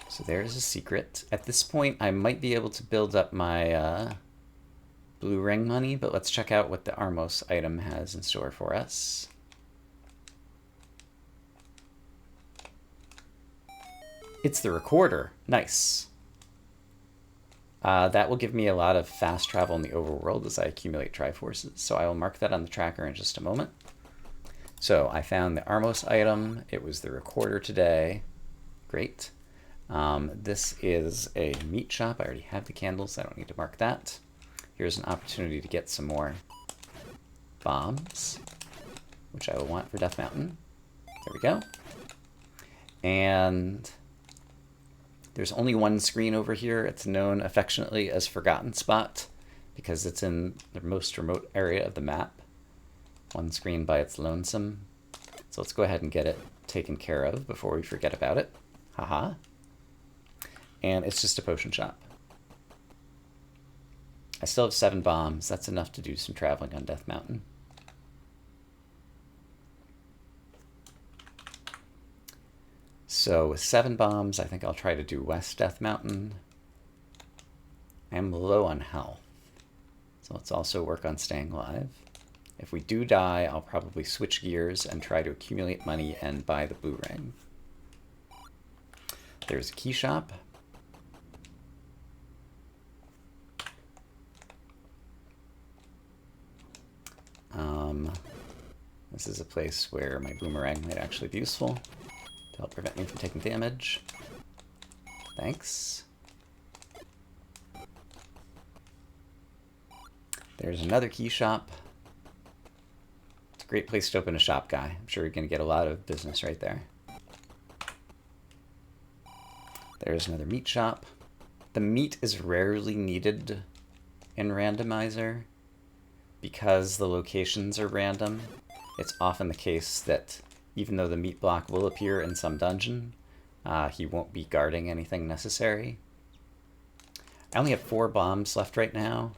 So there's a secret. At this point, I might be able to build up my blue ring money, but let's check out what the Armos item has in store for us. It's the recorder. Nice. That will give me a lot of fast travel in the overworld as I accumulate Triforces. So I will mark that on the tracker in just a moment. So I found the Armos item. It was the recorder today. Great. This is a meat shop. I already have the candles. I don't need to mark that. Here's an opportunity to get some more bombs, which I will want for Death Mountain. There we go. And there's only one screen over here. It's known affectionately as Forgotten Spot because it's in the most remote area of the map. One screen by its lonesome. So let's go ahead and get it taken care of before we forget about it. Haha. And it's just a potion shop. I still have 7 bombs. That's enough to do some traveling on Death Mountain. So with 7 bombs, I think I'll try to do West Death Mountain. I am low on health. So let's also work on staying alive. If we do die, I'll probably switch gears and try to accumulate money and buy the blue ring. There's a key shop. This is a place where my boomerang might actually be useful to help prevent me from taking damage. Thanks. There's another key shop. It's a great place to open a shop, guy. I'm sure you're going to get a lot of business right there. There's another meat shop. the meat is rarely needed in Randomizer because the locations are random. It's often the case that even though the meat block will appear in some dungeon, he won't be guarding anything necessary. I only have 4 bombs left right now,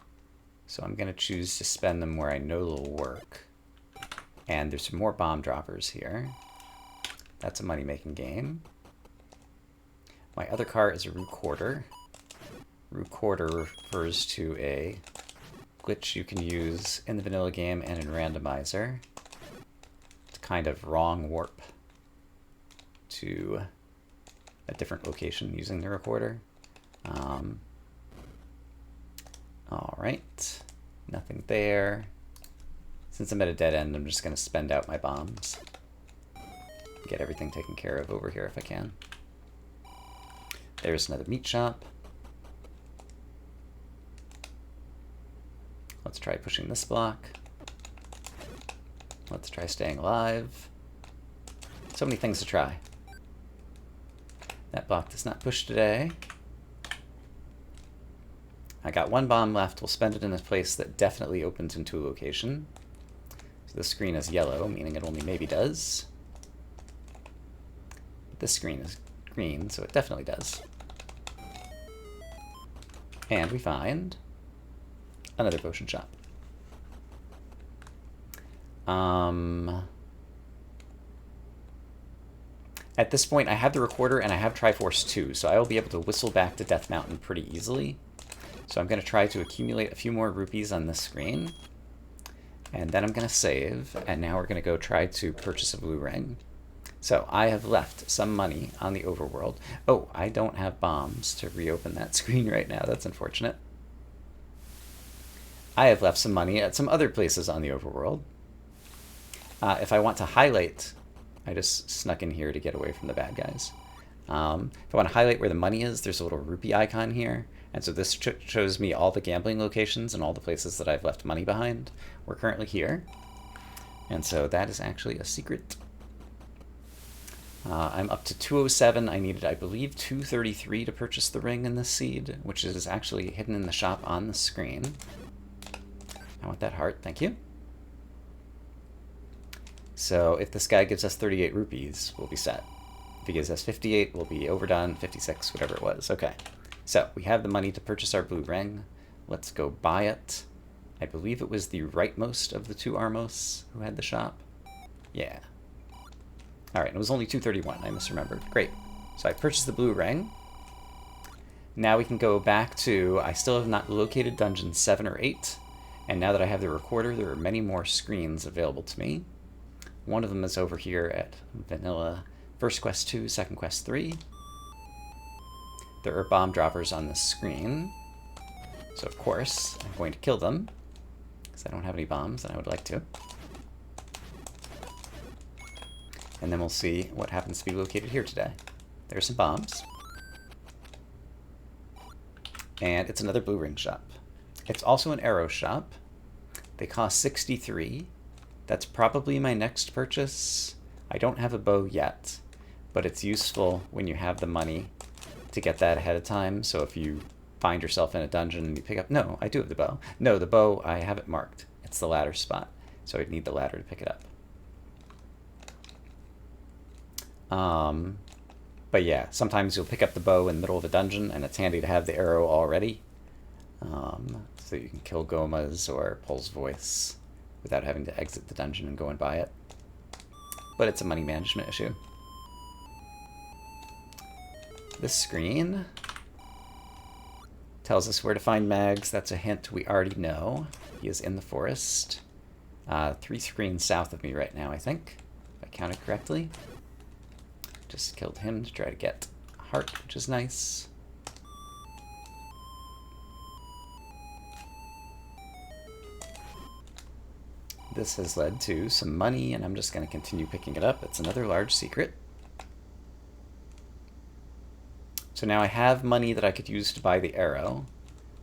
so I'm going to choose to spend them where I know they'll work. And there's some more bomb droppers here. That's a money-making game. My other car is a recorder. Recorder refers to a glitch you can use in the vanilla game and in Randomizer to kind of wrong warp to a different location using the recorder. Alright, nothing there. Since I'm at a dead end, I'm just going to spend out my bombs. Get everything taken care of over here if I can. There's another meat shop. Let's try pushing this block. Let's try staying alive. So many things to try. That block does not push today. I got 1 bomb left. We'll spend it in a place that definitely opens into a location. So the screen is yellow, meaning it only maybe does. But this screen is green, so it definitely does. And we find another potion shop. At this point, I have the recorder and I have Triforce 2, so I will be able to whistle back to Death Mountain pretty easily. So I'm going to try to accumulate a few more rupees on this screen. And then I'm going to save, and now we're going to go try to purchase a blue ring. So I have left some money on the overworld. Oh, I don't have bombs to reopen that screen right now. That's unfortunate. I have left some money at some other places on the overworld. If I want to highlight, I just snuck in here to get away from the bad guys. If I want to highlight where the money is, there's a little rupee icon here. And so this shows me all the gambling locations and all the places that I've left money behind. We're currently here. And so that is actually a secret. I'm up to 207. I needed, I believe, 233 to purchase the ring in this seed, which is actually hidden in the shop on the screen. I want that heart, thank you. So if this guy gives us 38 rupees, we'll be set. If he gives us 58, we'll be overdone, 56, whatever it was. Okay, so we have the money to purchase our blue ring. Let's go buy it. I believe it was the rightmost of the 2 Armos who had the shop. Yeah. All right, it was only 231, I misremembered. Great. So I purchased the blue ring. Now we can go back to, I still have not located dungeon 7 or 8. And now that I have the recorder, there are many more screens available to me. One of them is over here at Vanilla First Quest 2, Second Quest 3. There are bomb droppers on this screen. So of course, I'm going to kill them, because I don't have any bombs and I would like to. And then we'll see what happens to be located here today. There's some bombs. And it's another blue ring shop. It's also an arrow shop. They cost 63. That's probably my next purchase. I don't have a bow yet, but it's useful when you have the money to get that ahead of time. So if you find yourself in a dungeon and you pick up... No, I do have the bow. No, the bow, I have it marked. It's the ladder spot, so I'd need the ladder to pick it up. But yeah, sometimes you'll pick up the bow in the middle of a dungeon, and it's handy to have the arrow already. So you can kill Gomas or Pul's Voice without having to exit the dungeon and go and buy it. But it's a money management issue. This screen tells us where to find Mags. That's a hint we already know. He is in the forest. 3 screens south of me right now, I think, if I counted correctly. Just killed him to try to get a heart, which is nice. This has led to some money, and I'm just going to continue picking it up. It's another large secret. So now I have money that I could use to buy the arrow.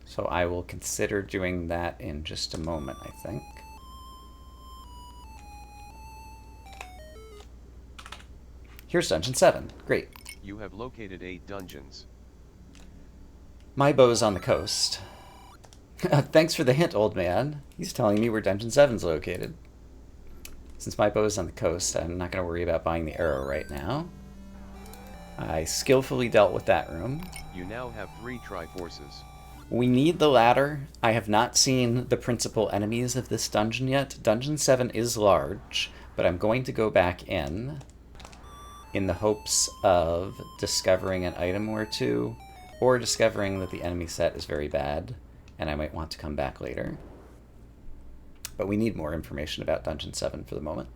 So I will consider doing that in just a moment, I think. Here's dungeon 7. Great. You have located 8 dungeons. My bow's on the coast. Thanks for the hint, old man. He's telling me where Dungeon 7's located. Since my bow's on the coast, I'm not going to worry about buying the arrow right now. I skillfully dealt with that room. You now have 3 Triforces. We need the ladder. I have not seen the principal enemies of this dungeon yet. Dungeon 7 is large, but I'm going to go back in the hopes of discovering an item or two, or discovering that the enemy set is very bad, and I might want to come back later. But we need more information about Dungeon 7 for the moment.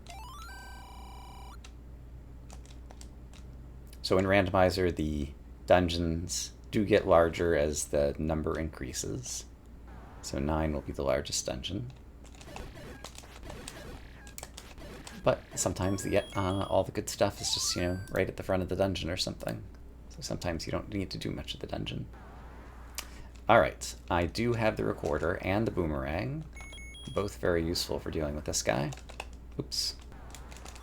So in Randomizer, the dungeons do get larger as the number increases. So 9 will be the largest dungeon. But sometimes all the good stuff is just, right at the front of the dungeon or something. So sometimes you don't need to do much of the dungeon. Alright, I do have the recorder and the boomerang. Both very useful for dealing with this guy. Oops.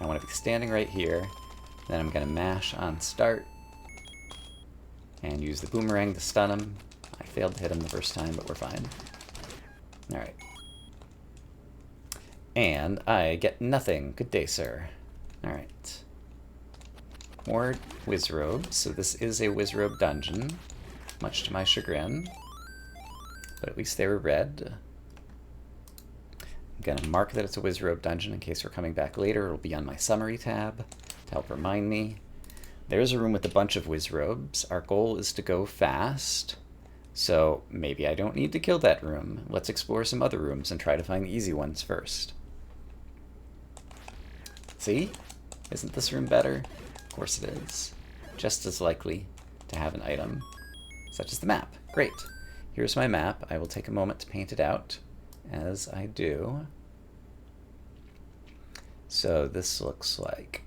I want to be standing right here. Then I'm going to mash on start. And use the boomerang to stun him. I failed to hit him the first time, but we're fine. Alright. And I get nothing. Good day, sir. Alright. More Wizrobes. So this is a Wizrobe dungeon, much to my chagrin. But at least they were red. I'm going to mark that it's a Wizrobe dungeon in case we're coming back later. It'll be on my summary tab to help remind me. There's a room with a bunch of Wizrobes. Our goal is to go fast. So maybe I don't need to kill that room. Let's explore some other rooms and try to find the easy ones first. See? Isn't this room better? Of course it is. Just as likely to have an item, such as the map. Great. Here's my map. I will take a moment to paint it out, as I do. So this looks like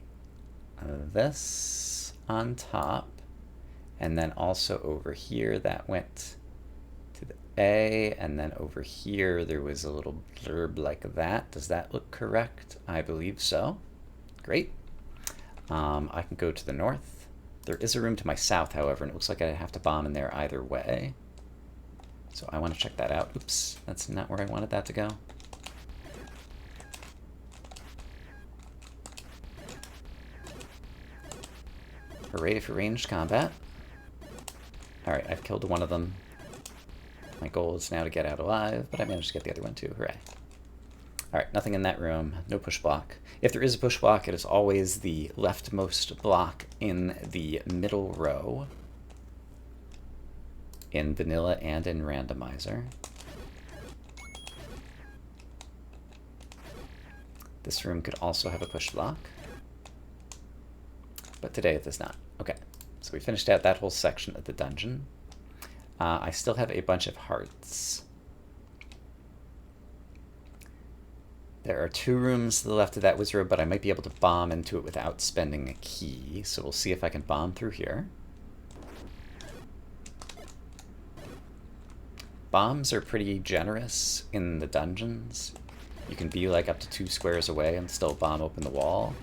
this on top, and then also over here that went to the A, and then over here there was a little blurb like that. Does that look correct? I believe so. Great. I can go to the north. There is a room to my south, however, and it looks like I have to bomb in there either way. So I want to check that out. Oops, that's not where I wanted that to go. Hooray for ranged combat. Alright, I've killed one of them. My goal is now to get out alive, but I managed to get the other one too. Hooray. Alright, nothing in that room. No push block. If there is a push block, it is always the leftmost block in the middle row. In vanilla and in randomizer. This room could also have a push block. But today it does not. Okay, so we finished out that whole section of the dungeon. I still have a bunch of hearts. There are 2 rooms to the left of that Wizrobe, but I might be able to bomb into it without spending a key. So we'll see if I can bomb through here. Bombs are pretty generous in the dungeons. You can be like up to 2 squares away and still bomb open the wall.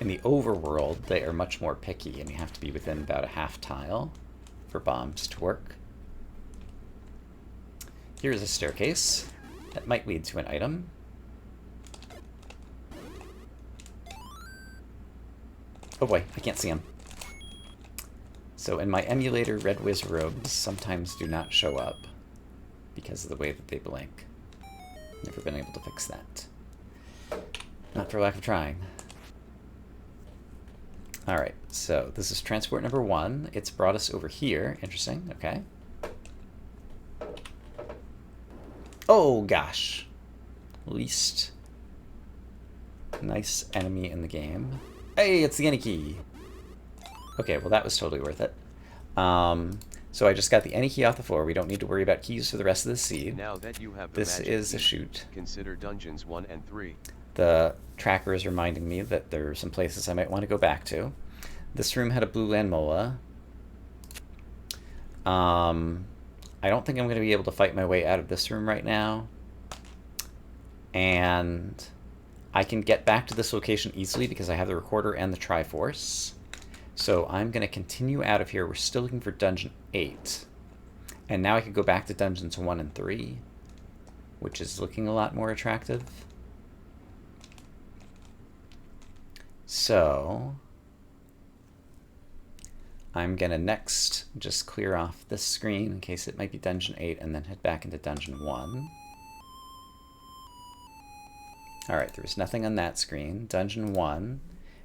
In the overworld, they are much more picky, and you have to be within about a half tile for bombs to work. Here's a staircase that might lead to an item. Oh boy, I can't see him. So in my emulator, red Wizrobes sometimes do not show up because of the way that they blink. Never been able to fix that. Not for lack of trying. Alright, so this is transport number 1. It's brought us over here. Interesting, okay. Oh gosh. Least nice enemy in the game. Hey, it's the any key. Okay, well that was totally worth it. So I just got the any key off the floor. We don't need to worry about keys for the rest of the seed. Now that you have the This magic is a key, chute. Consider dungeons 1 and 3. The tracker is reminding me that there are some places I might want to go back to. This room had a blue Landmola. I don't think I'm going to be able to fight my way out of this room right now. And I can get back to this location easily because I have the recorder and the Triforce. So I'm going to continue out of here. We're still looking for Dungeon 8. And now I could go back to dungeons 1 and 3, which is looking a lot more attractive. So I'm gonna next just clear off this screen in case it might be dungeon 8 and then head back into dungeon 1. Alright, there was nothing on that screen. Dungeon 1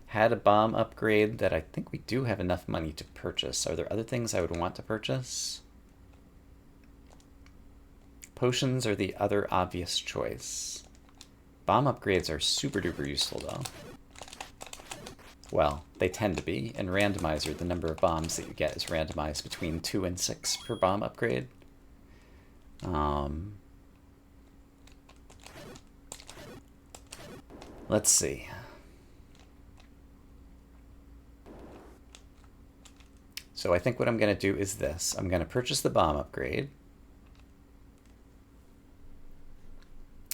had a bomb upgrade that I think we do have enough money to purchase. Are there other things I would want to purchase? Potions are the other obvious choice. Bomb upgrades are super duper useful though. Well, they tend to be. In Randomizer, the number of bombs that you get is randomized between 2 and 6 per bomb upgrade. Let's see. So I think what I'm going to do is this. I'm going to purchase the bomb upgrade.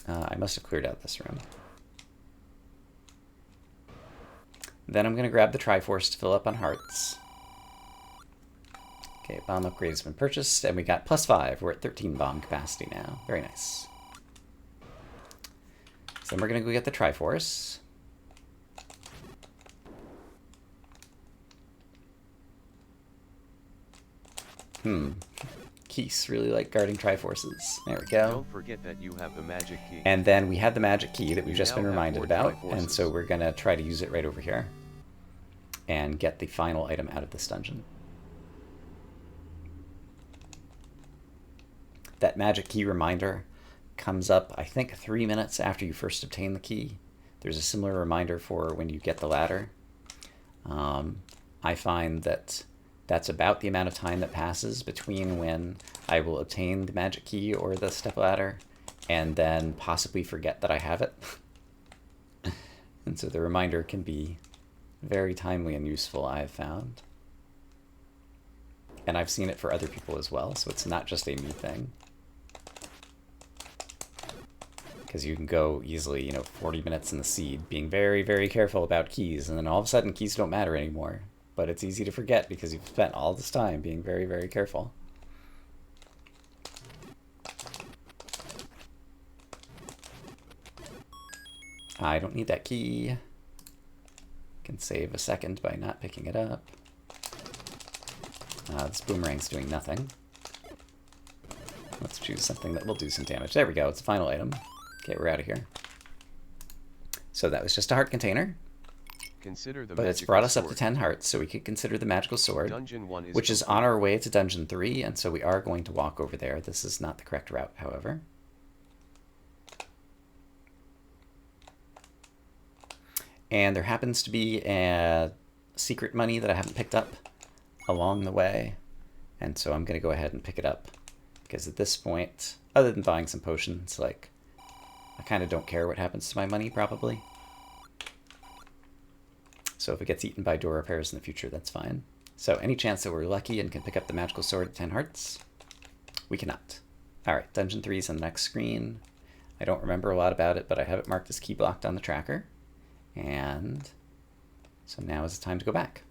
I must have cleared out this room. Then I'm going to grab the Triforce to fill up on hearts. Okay, bomb upgrade has been purchased, and we got +5. We're at 13 bomb capacity now. Very nice. So then we're going to go get the Triforce. Keys really like guarding Triforces. There we go. Don't forget that you have the magic key. And then we had the magic key that we've just been now have reminded 4 about, Triforces. and so we're going to try to use it right over here and get the final item out of this dungeon. That magic key reminder comes up, I think, 3 minutes after you first obtain the key. There's a similar reminder for when you get the ladder. I find that that's about the amount of time that passes between when I will obtain the magic key or the stepladder and then possibly forget that I have it. And so the reminder can be very timely and useful, I have found. And I've seen it for other people as well, so it's not just a me thing. Because you can go easily, 40 minutes in the seed, being very, very careful about keys, and then all of a sudden keys don't matter anymore. But it's easy to forget because you've spent all this time being very, very careful. I don't need that key. Can save a second by not picking it up. This boomerang's doing nothing. Let's choose something that will do some damage. There we go, it's the final item. Okay, we're out of here. So that was just a heart container. Consider the but it's brought us up to 10 hearts, so we could consider the magical sword, which is on our way to dungeon 3, and so we are going to walk over there. This is not the correct route, however. And there happens to be a secret money that I haven't picked up along the way, and so I'm going to go ahead and pick it up, because at this point, other than buying some potions, like, I kind of don't care what happens to my money, probably. So if it gets eaten by door repairs in the future, that's fine. So any chance that we're lucky and can pick up the magical sword at 10 hearts? We cannot. Alright, dungeon 3 is on the next screen. I don't remember a lot about it, but I have it marked as key blocked on the tracker. And so now is the time to go back.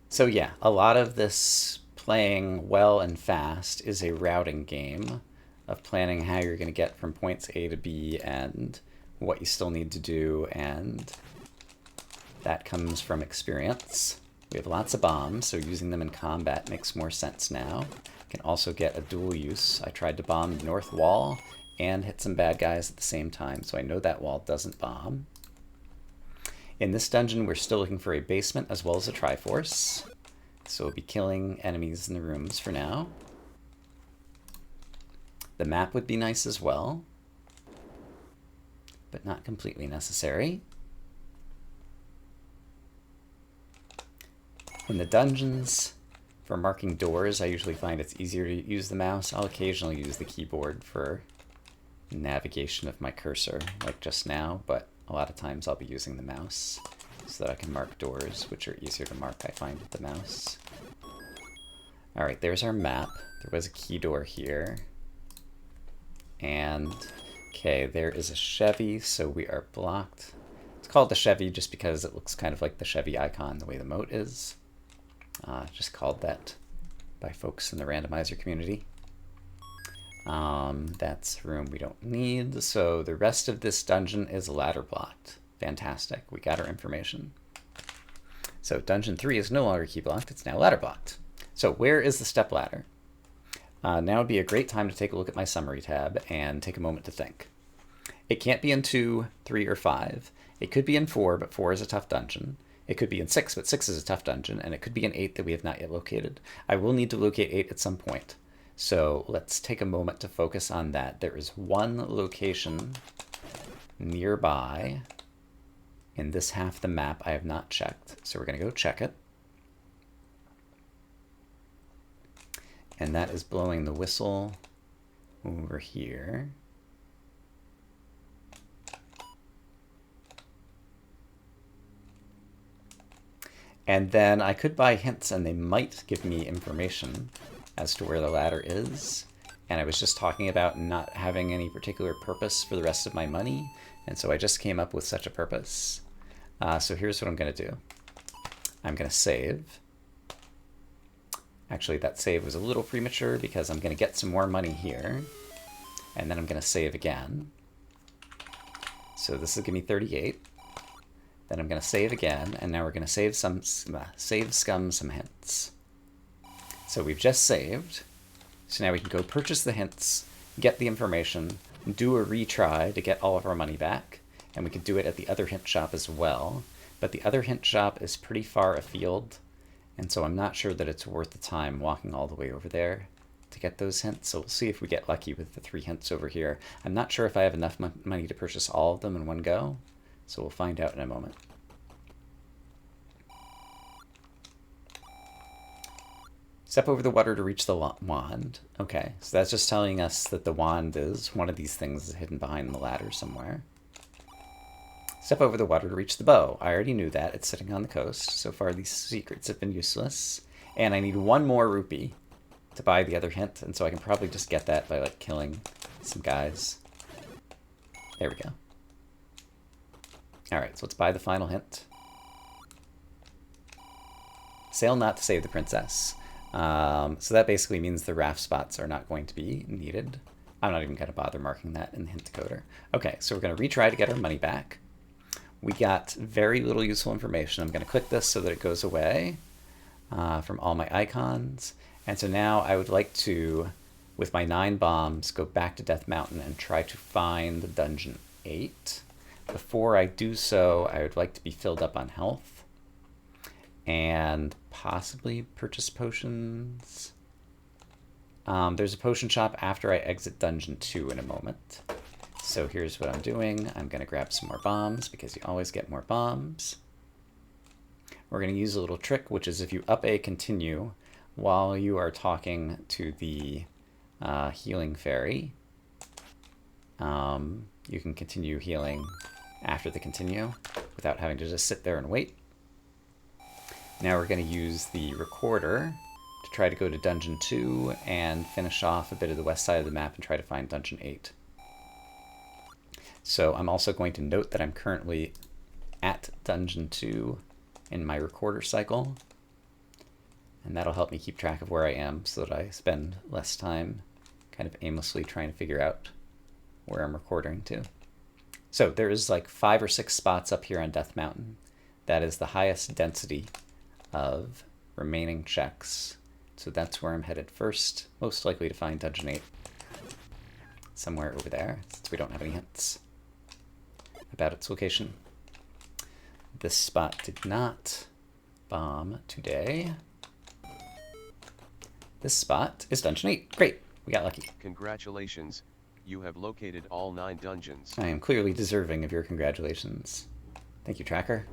So yeah, a lot of this playing well and fast is a routing game of planning how you're going to get from points A to B and what you still need to do, and that comes from experience. We have lots of bombs, so using them in combat makes more sense now. You can also get a dual use. I tried to bomb the north wall and hit some bad guys at the same time, so I know that wall doesn't bomb. In this dungeon, we're still looking for a basement as well as a Triforce, so we'll be killing enemies in the rooms for now. The map would be nice as well, but not completely necessary. In the dungeons, for marking doors, I usually find it's easier to use the mouse. I'll occasionally use the keyboard for navigation of my cursor, like just now, but a lot of times I'll be using the mouse so that I can mark doors, which are easier to mark, I find, with the mouse. Alright, there's our map. There was a key door here. And, okay, there is a Chevy, so we are blocked. It's called the Chevy just because it looks kind of like the Chevy icon, the way the moat is. Just called that by folks in the randomizer community. That's room we don't need, so the rest of this dungeon is ladder blocked. Fantastic, we got our information. So dungeon 3 is no longer key blocked, it's now ladder blocked. So where is the step ladder? Now would be a great time to take a look at my summary tab and take a moment to think. It can't be in 2, 3, or 5. It could be in 4, but 4 is a tough dungeon. It could be in 6, but 6 is a tough dungeon, and it could be in 8 that we have not yet located. I will need to locate 8 at some point. So let's take a moment to focus on that. There is one location nearby in this half of the map I have not checked. So we're going to go check it. And that is blowing the whistle over here. And then I could buy hints and they might give me information as to where the ladder is. And I was just talking about not having any particular purpose for the rest of my money. And so I just came up with such a purpose. So here's what I'm going to do. I'm going to save. Actually, that save was a little premature because I'm going to get some more money here. And then I'm going to save again. So this is going to be 38. Then I'm going to save again, and now we're going to save scum some hints. So we've just saved. So now we can go purchase the hints, get the information, do a retry to get all of our money back, and we could do it at the other hint shop as well. But the other hint shop is pretty far afield, and so I'm not sure that it's worth the time walking all the way over there to get those hints. So we'll see if we get lucky with the 3 hints over here. I'm not sure if I have enough money to purchase all of them in one go. So we'll find out in a moment. Step over the water to reach the wand. Okay, so that's just telling us that the wand is one of these things hidden behind the ladder somewhere. Step over the water to reach the bow. I already knew that. It's sitting on the coast. So far these secrets have been useless. And I need 1 more rupee to buy the other hint, and so I can probably just get that by like killing some guys. There we go. Alright, so let's buy the final hint. Sail not to save the princess. So that basically means the raft spots are not going to be needed. I'm not even going to bother marking that in the hint decoder. Okay, so we're going to retry to get our money back. We got very little useful information. I'm going to click this so that it goes away from all my icons. And so now I would like to, with my 9 bombs, go back to Death Mountain and try to find Dungeon 8. Before I do so, I would like to be filled up on health and possibly purchase potions. There's a potion shop after I exit Dungeon 2 in a moment. So here's what I'm doing. I'm going to grab some more bombs because you always get more bombs. We're going to use a little trick, which is if you up A continue while you are talking to the healing fairy, you can continue healing after the continue without having to just sit there and wait. Now we're going to use the recorder to try to go to Dungeon 2 and finish off a bit of the west side of the map and try to find Dungeon 8. So I'm also going to note that I'm currently at Dungeon 2 in my recorder cycle, and that'll help me keep track of where I am so that I spend less time kind of aimlessly trying to figure out where I'm recording to. So there is like 5 or 6 spots up here on Death Mountain. That is the highest density of remaining checks. So that's where I'm headed first, most likely to find Dungeon 8. Somewhere over there, since we don't have any hints about its location. This spot did not bomb today. This spot is Dungeon 8. Great, we got lucky. Congratulations. You have located all 9 dungeons. I am clearly deserving of your congratulations. Thank you, Tracker.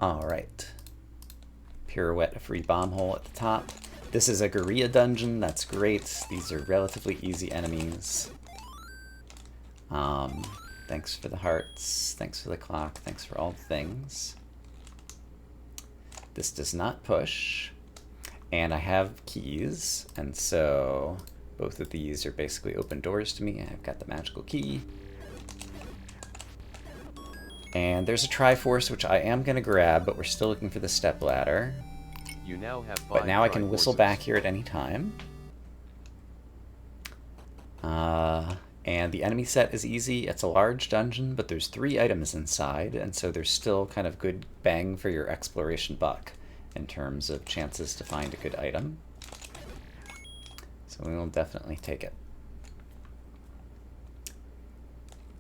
Alright. Pirouette a free bomb hole at the top. This is a Gorilla dungeon, that's great. These are relatively easy enemies. Thanks for the hearts, thanks for the clock, thanks for all the things. This does not push. And I have keys, and so both of these are basically open doors to me. I've got the magical key. And there's a Triforce, which I am going to grab, but we're still looking for the step ladder. You now have 5 But now I can dry whistle horses. back here at any time. And the enemy set is easy. It's a large dungeon, but there's 3 items inside, and so there's still kind of good bang for your exploration buck in terms of chances to find a good item. So we will definitely take it.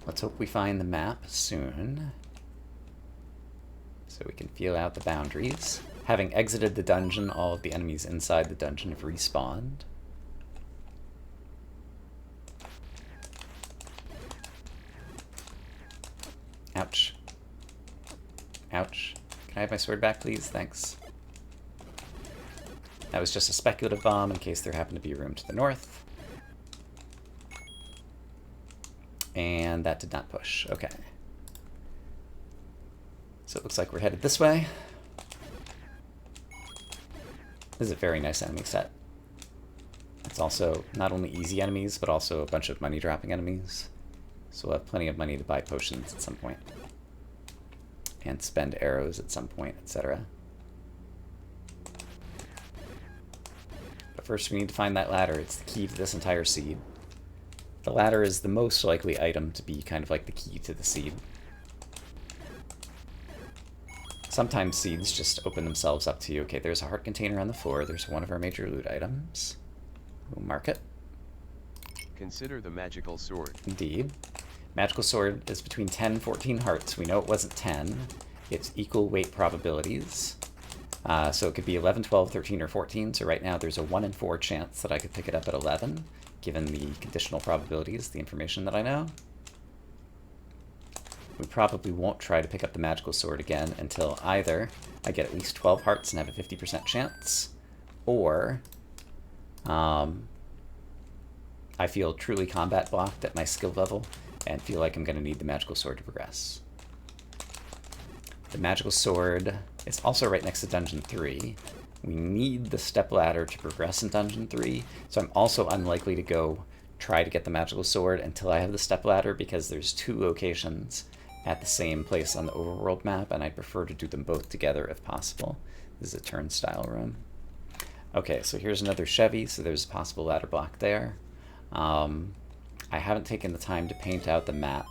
Let's hope we find the map soon, so we can feel out the boundaries. Having exited the dungeon, all of the enemies inside the dungeon have respawned. Ouch. Ouch. Can I have my sword back, please? Thanks. That was just a speculative bomb in case there happened to be a room to the north. And that did not push. Okay. So it looks like we're headed this way. This is a very nice enemy set. It's also not only easy enemies, but also a bunch of money-dropping enemies. So we'll have plenty of money to buy potions at some point. And spend arrows at some point, etc. But first we need to find that ladder. It's the key to this entire seed. The ladder is the most likely item to be kind of like the key to the seed. Sometimes seeds just open themselves up to you. Okay, there's a heart container on the floor. There's one of our major loot items. We'll mark it. Consider the magical sword. Indeed. Magical sword is between 10 and 14 hearts. We know it wasn't 10. It's equal weight probabilities. So it could be 11, 12, 13, or 14. So right now there's a 1 in 4 chance that I could pick it up at 11, given the conditional probabilities, the information that I know. We probably won't try to pick up the magical sword again until either I get at least 12 hearts and have a 50% chance, or I feel truly combat blocked at my skill level and feel like I'm going to need the magical sword to progress. The magical sword is also right next to Dungeon 3. We need the step ladder to progress in Dungeon 3, so I'm also unlikely to go try to get the magical sword until I have the step ladder, because there's 2 locations at the same place on the overworld map, and I'd prefer to do them both together if possible. This is a turnstile room. Okay, so here's another Chevy, so there's a possible ladder block there. I haven't taken the time to paint out the map.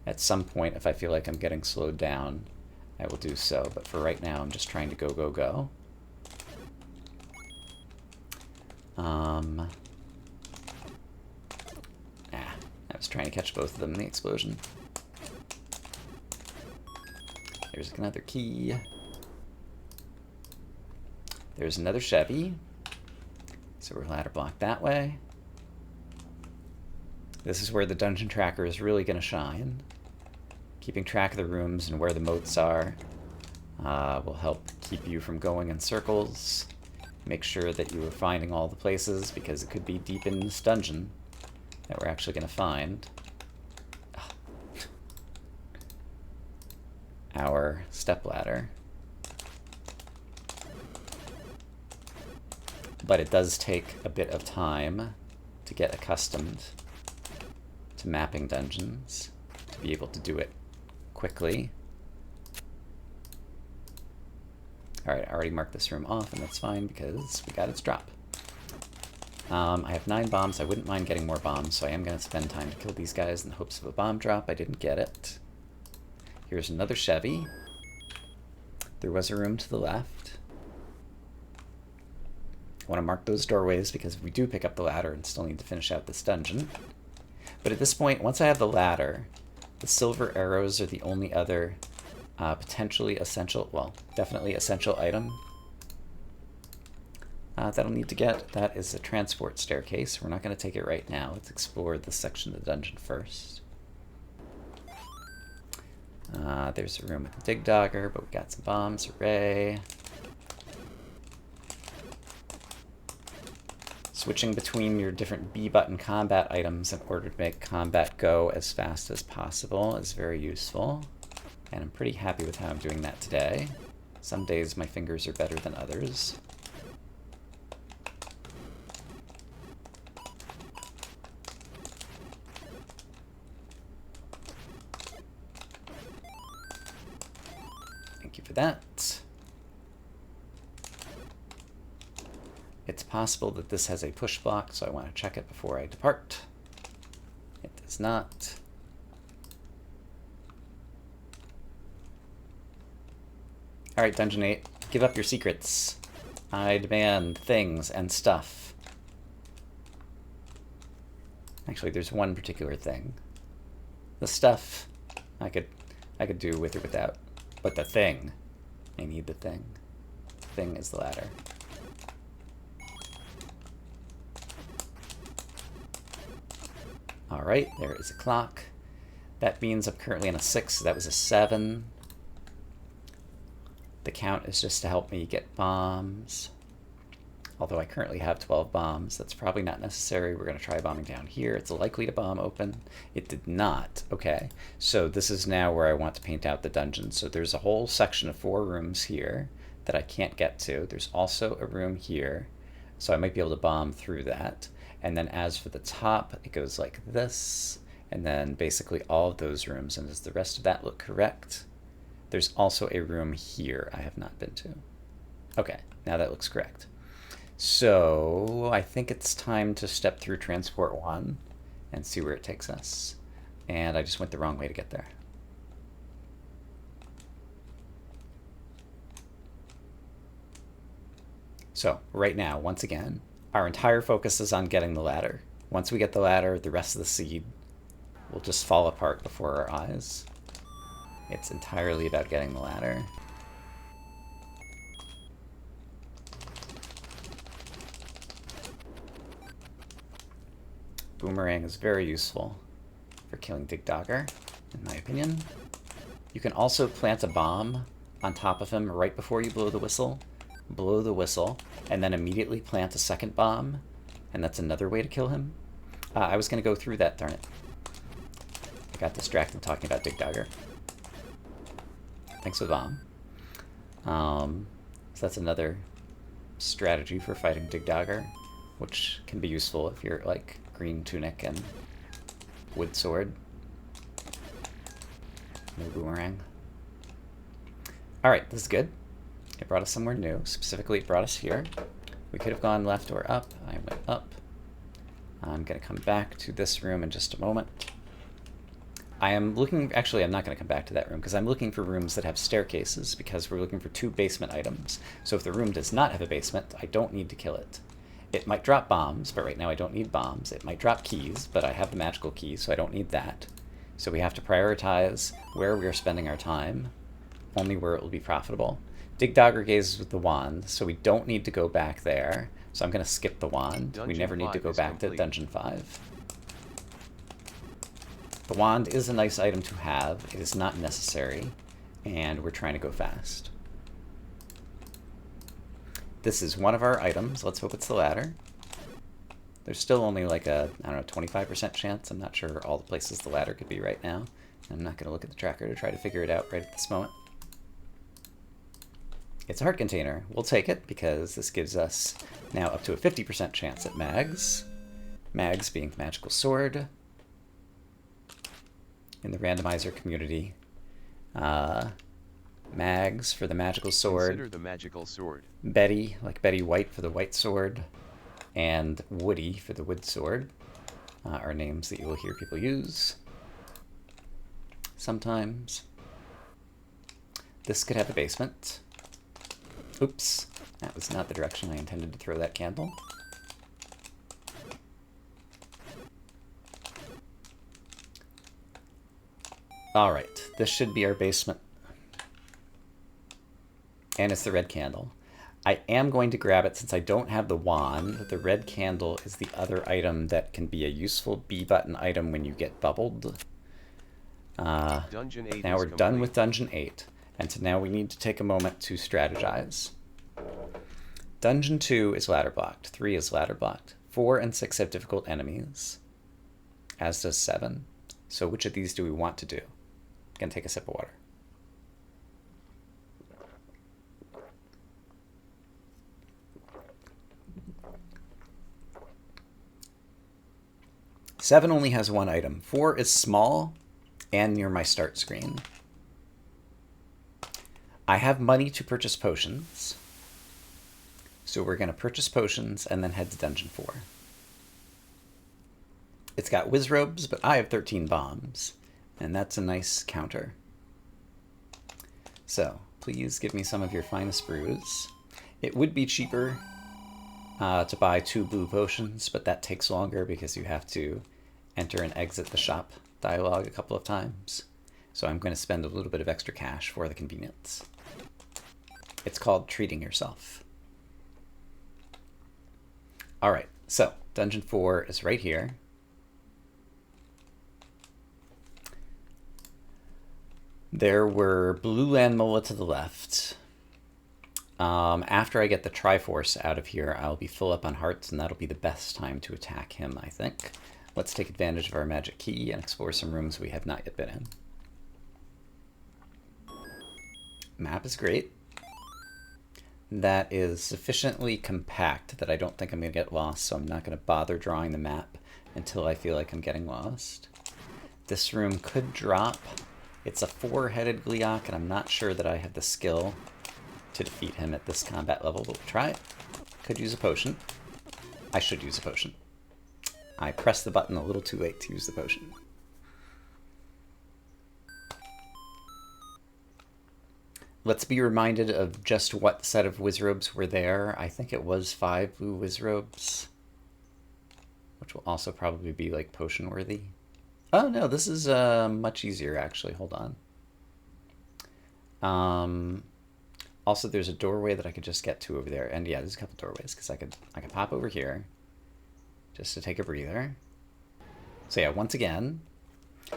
At some point, if I feel like I'm getting slowed down, I will do so, but for right now, I'm just trying to go, go, go. I was trying to catch both of them in the explosion. There's another key. There's another Chevy. So we're ladder blocked that way. This is where the dungeon tracker is really going to shine. Keeping track of the rooms and where the moats are will help keep you from going in circles. Make sure that you are finding all the places, because it could be deep in this dungeon that we're actually going to find our stepladder. But it does take a bit of time to get accustomed to mapping dungeons, to be able to do it quickly. Alright, I already marked this room off, and that's fine because we got its drop. I have 9 bombs. I wouldn't mind getting more bombs, so I am going to spend time to kill these guys in the hopes of a bomb drop. I didn't get it. Here's another Chevy. There was a room to the left. I want to mark those doorways because we do pick up the ladder and still need to finish out this dungeon. But at this point, once I have the ladder, the silver arrows are the only other potentially essential, well, definitely essential item that I'll need to get. That is a transport staircase. We're not going to take it right now. Let's explore this section of the dungeon first. There's a room with a dig dogger, but we got some bombs. Hooray. Switching between your different B button combat items in order to make combat go as fast as possible is very useful. And I'm pretty happy with how I'm doing that today. Some days my fingers are better than others. Thank you for that. It's possible that this has a push block, so I want to check it before I depart. It does not. Alright, Dungeon 8, give up your secrets. I demand things and stuff. Actually, there's one particular thing. The stuff I could do with or without. But the thing, I need the thing. The thing is the ladder. Alright, there is a clock. That means I'm currently on a 6, so that was a 7. The count is just to help me get bombs. Although I currently have 12 bombs. That's probably not necessary. We're going to try bombing down here. It's likely to bomb open. It did not. Okay, so this is now where I want to paint out the dungeon. So there's a whole section of 4 rooms here that I can't get to. There's also a room here, so I might be able to bomb through that. And then as for the top, it goes like this, and then basically all of those rooms. And does the rest of that look correct? There's also a room here I have not been to. Okay, now that looks correct. So I think it's time to step through Transport 1 and see where it takes us. And I just went the wrong way to get there. So right now, once again, our entire focus is on getting the ladder. Once we get the ladder, the rest of the seed will just fall apart before our eyes. It's entirely about getting the ladder. Boomerang is very useful for killing Digdogger, in my opinion. You can also plant a bomb on top of him right before you blow the whistle. Blow the whistle, and then immediately plant a second bomb, and that's another way to kill him. I was going to go through that, darn it. I got distracted talking about Digdogger. Thanks for the bomb. So that's another strategy for fighting Digdogger, which can be useful if you're like green tunic and wood sword. No boomerang. Alright, this is good. It brought us somewhere new. Specifically, it brought us here. We could have gone left or up. I went up. I'm going to come back to this room in just a moment. I am looking... Actually, I'm not going to come back to that room, because I'm looking for rooms that have staircases, because we're looking for 2 basement items. So if the room does not have a basement, I don't need to kill it. It might drop bombs, but right now I don't need bombs. It might drop keys, but I have the magical key, so I don't need that. So we have to prioritize where we are spending our time, only where it will be profitable. Digdogger gazes with the wand, so we don't need to go back there. So I'm going to skip the wand. We never need to go back to Dungeon 5. The wand is a nice item to have. It is not necessary, and we're trying to go fast. This is one of our items. Let's hope it's the ladder. There's still only like a, I don't know, 25% chance. I'm not sure all the places the ladder could be right now. I'm not going to look at the tracker to try to figure it out right at this moment. It's a heart container. We'll take it because this gives us now up to a 50% chance at mags. Mags being the magical sword. In the randomizer community. Mags for the magical sword. Consider the magical sword. Betty, like Betty White for the white sword. And Woody for the wood sword. Are names that you will hear people use. Sometimes. This could have a basement. Oops, that was not the direction I intended to throw that candle. Alright, this should be our basement. And it's the red candle. I am going to grab it since I don't have the wand. The red candle is the other item that can be a useful B button item when you get bubbled. Dungeon 8 now we're done with Dungeon 8. And so now we need to take a moment to strategize. Dungeon 2 is ladder blocked. 3 is ladder blocked. 4 and 6 have difficult enemies, as does 7. So which of these do we want to do? I'm going to take a sip of water. Seven only has 1 item. 4 is small and near my start screen. I have money to purchase potions, So we're going to purchase potions and then head to Dungeon 4. It's got whiz robes, but I have 13 bombs, and that's a nice counter. So please give me some of your finest brews. It would be cheaper to buy 2 blue potions, but that takes longer because you have to enter and exit the shop dialogue a couple of times. So I'm going to spend a little bit of extra cash for the convenience. It's called treating yourself. Alright, so Dungeon 4 is right here. There were blue land mola to the left. After I get the Triforce out of here, I'll be full up on hearts, and that'll be the best time to attack him, I think. Let's take advantage of our magic key and explore some rooms we have not yet been in. Map is great. That is sufficiently compact that I don't think I'm going to get lost, so I'm not going to bother drawing the map until I feel like I'm getting lost. This room could drop. It's a 4-headed Gleeok, and I'm not sure that I have the skill to defeat him at this combat level, but we'll try it. Could use a potion. I should use a potion. I pressed the button a little too late to use the potion. Let's be reminded of just what set of wizrobes were there. I think it was 5 blue wizrobes, which will also probably be like potion worthy. Oh no, this is much easier actually. Hold on. Also, there's a doorway that I could just get to over there, and yeah, there's a couple doorways because I could pop over here just to take a breather. So yeah, once again,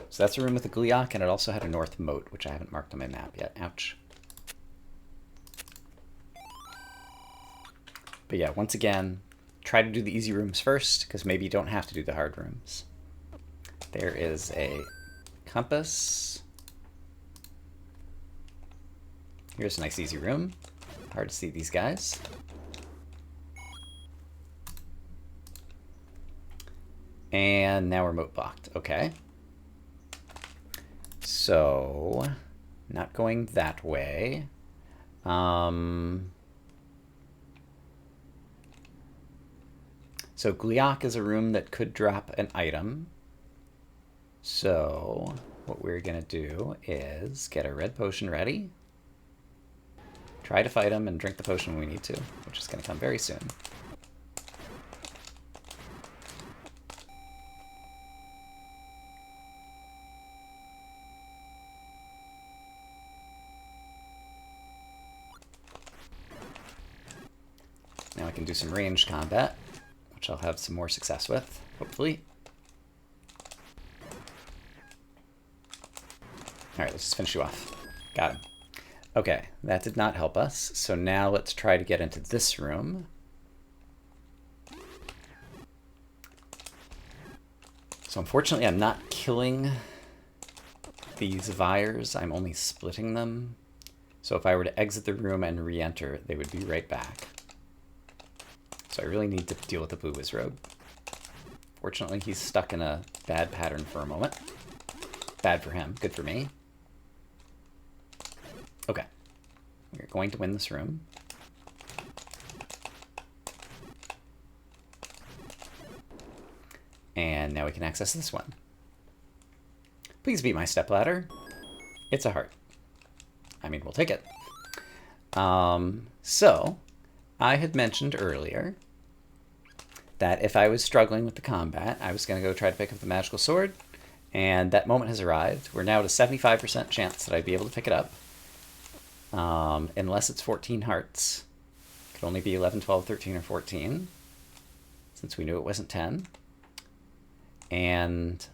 so that's a room with a Gleeok, and it also had a north moat, which I haven't marked on my map yet. Ouch. But yeah, once again, try to do the easy rooms first, because maybe you don't have to do the hard rooms. There is a compass. Here's a nice easy room. Hard to see these guys. And now we're moat blocked. Okay. So, not going that way. So Gleeok is a room that could drop an item. So what we're going to do is get a red potion ready. Try to fight him and drink the potion when we need to, which is going to come very soon. Now I can do some ranged combat, which I'll have some more success with, hopefully. Alright, let's just finish you off. Got him. Okay, that did not help us, so now let's try to get into this room. So unfortunately I'm not killing these Vires, I'm only splitting them. So if I were to exit the room and re-enter, they would be right back. So I really need to deal with the blue wizrobe. Fortunately, he's stuck in a bad pattern for a moment. Bad for him, good for me. Okay, we're going to win this room. And now we can access this one. Please beat my stepladder. It's a heart. I mean, we'll take it. So, I had mentioned earlier that if I was struggling with the combat, I was going to go try to pick up the magical sword, and that moment has arrived. We're now at a 75% chance that I'd be able to pick it up. Unless it's 14 hearts. It could only be 11, 12, 13, or 14, since we knew it wasn't 10. And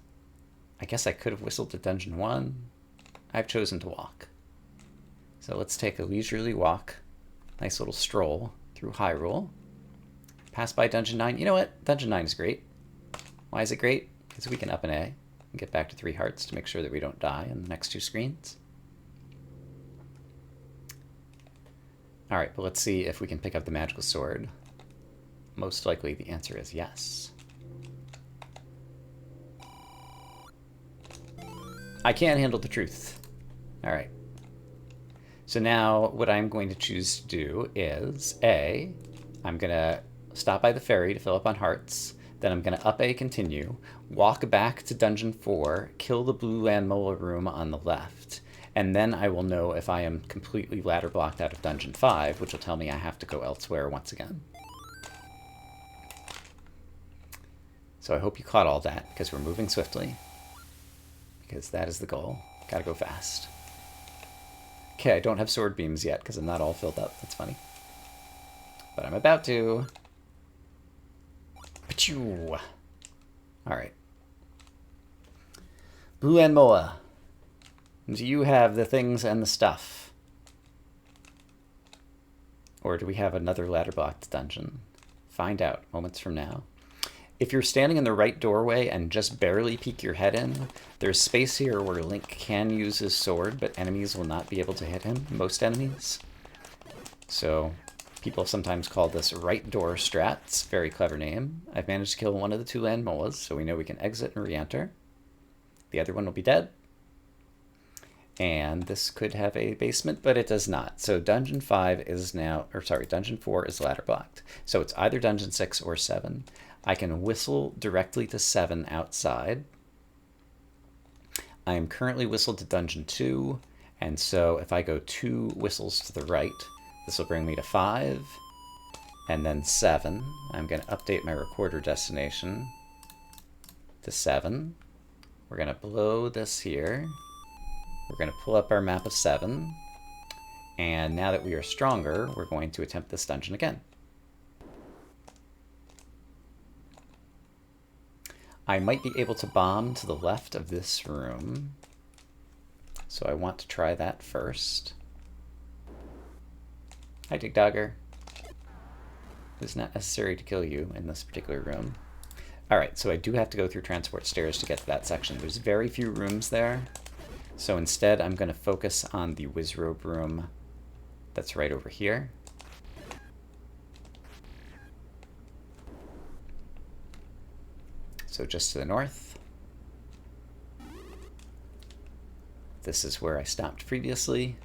I guess I could have whistled to Dungeon 1. I've chosen to walk. So let's take a leisurely walk, nice little stroll through Hyrule. Pass by Dungeon 9. You know what? Dungeon 9 is great. Why is it great? Because we can up an A and get back to 3 hearts to make sure that we don't die in the next 2 screens. Alright, but let's see if we can pick up the magical sword. Most likely the answer is yes. I can't handle the truth. Alright. So now what I'm going to choose to do is A, I'm going to stop by the ferry to fill up on hearts. Then I'm going to up A, continue, walk back to Dungeon 4, kill the blue land mola room on the left, and then I will know if I am completely ladder blocked out of Dungeon 5, which will tell me I have to go elsewhere once again. So I hope you caught all that, because we're moving swiftly. Because that is the goal. Gotta go fast. Okay, I don't have sword beams yet, because I'm not all filled up. That's funny. But I'm about to. Achoo! Alright. Blue and Moa. Do you have the things and the stuff? Or do we have another ladder blocked dungeon? Find out moments from now. If you're standing in the right doorway and just barely peek your head in, there's space here where Link can use his sword, but enemies will not be able to hit him, most enemies. So people sometimes call this right door strats. Very clever name. I've managed to kill one of the 2 land molas, so we know we can exit and re-enter. The other one will be dead. And this could have a basement, but it does not. So Dungeon 5 is now, or sorry, Dungeon 4 is ladder blocked. So it's either Dungeon 6 or 7. I can whistle directly to 7 outside. I am currently whistled to Dungeon 2, and so if I go 2 whistles to the right, this will bring me to 5, and then 7. I'm going to update my recorder destination to 7. We're going to blow this here. We're going to pull up our map of 7, and now that we are stronger, we're going to attempt this dungeon again. I might be able to bomb to the left of this room, so I want to try that first. Hi, Dig Dogger. It's not necessary to kill you in this particular room. Alright, so I do have to go through transport stairs to get to that section. There's very few rooms there, so instead I'm going to focus on the Wizrobe room that's right over here. So just to the north. This is where I stopped previously,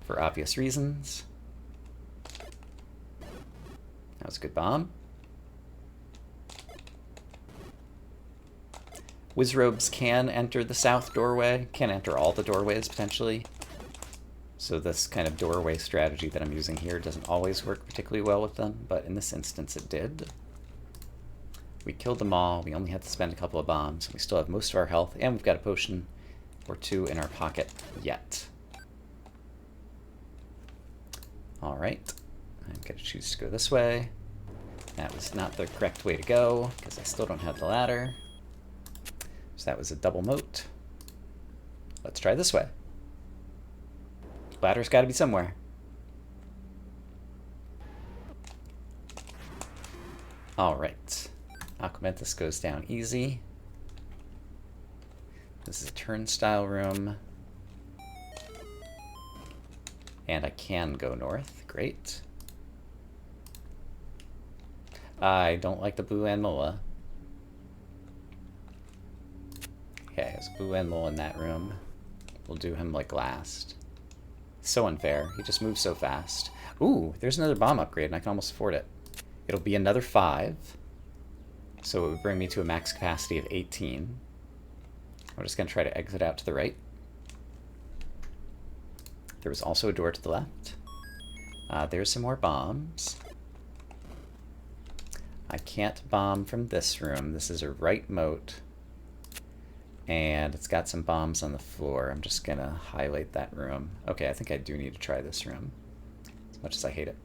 for obvious reasons. That was a good bomb. Wizrobes can enter the south doorway, can enter all the doorways potentially. So this kind of doorway strategy that I'm using here doesn't always work particularly well with them, but in this instance it did. We killed them all, we only had to spend a couple of bombs, we still have most of our health, and we've got a potion or 2 in our pocket yet. Alright, I'm going to choose to go this way. That was not the correct way to go, because I still don't have the ladder. So that was a double moat. Let's try this way. Ladder's got to be somewhere. Alright. Aquamentus goes down easy. This is a turnstile room. And I can go north. Great. I don't like the blue Anmola. Okay, there's a blue Anmola in that room. We'll do him like last. So unfair. He just moves so fast. Ooh, there's another bomb upgrade, and I can almost afford it. It'll be another 5. So it would bring me to a max capacity of 18. I'm just going to try to exit out to the right. There was also a door to the left. There's some more bombs. I can't bomb from this room. This is a right moat. And it's got some bombs on the floor. I'm just going to highlight that room. Okay, I think I do need to try this room, as much as I hate it.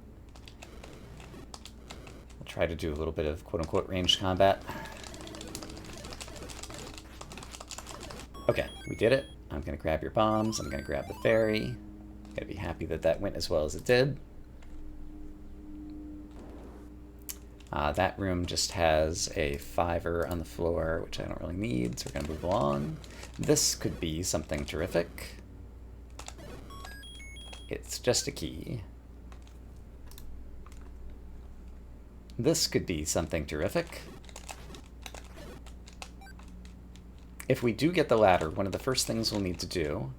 I'll try to do a little bit of quote-unquote ranged combat. Okay, we did it. I'm going to grab your bombs. I'm going to grab the ferry. Gotta be happy that that went as well as it did. That room just has a 5er on the floor, which I don't really need, so we're going to move along. This could be something terrific. It's just a key. This could be something terrific. If we do get the ladder, one of the first things we'll need to do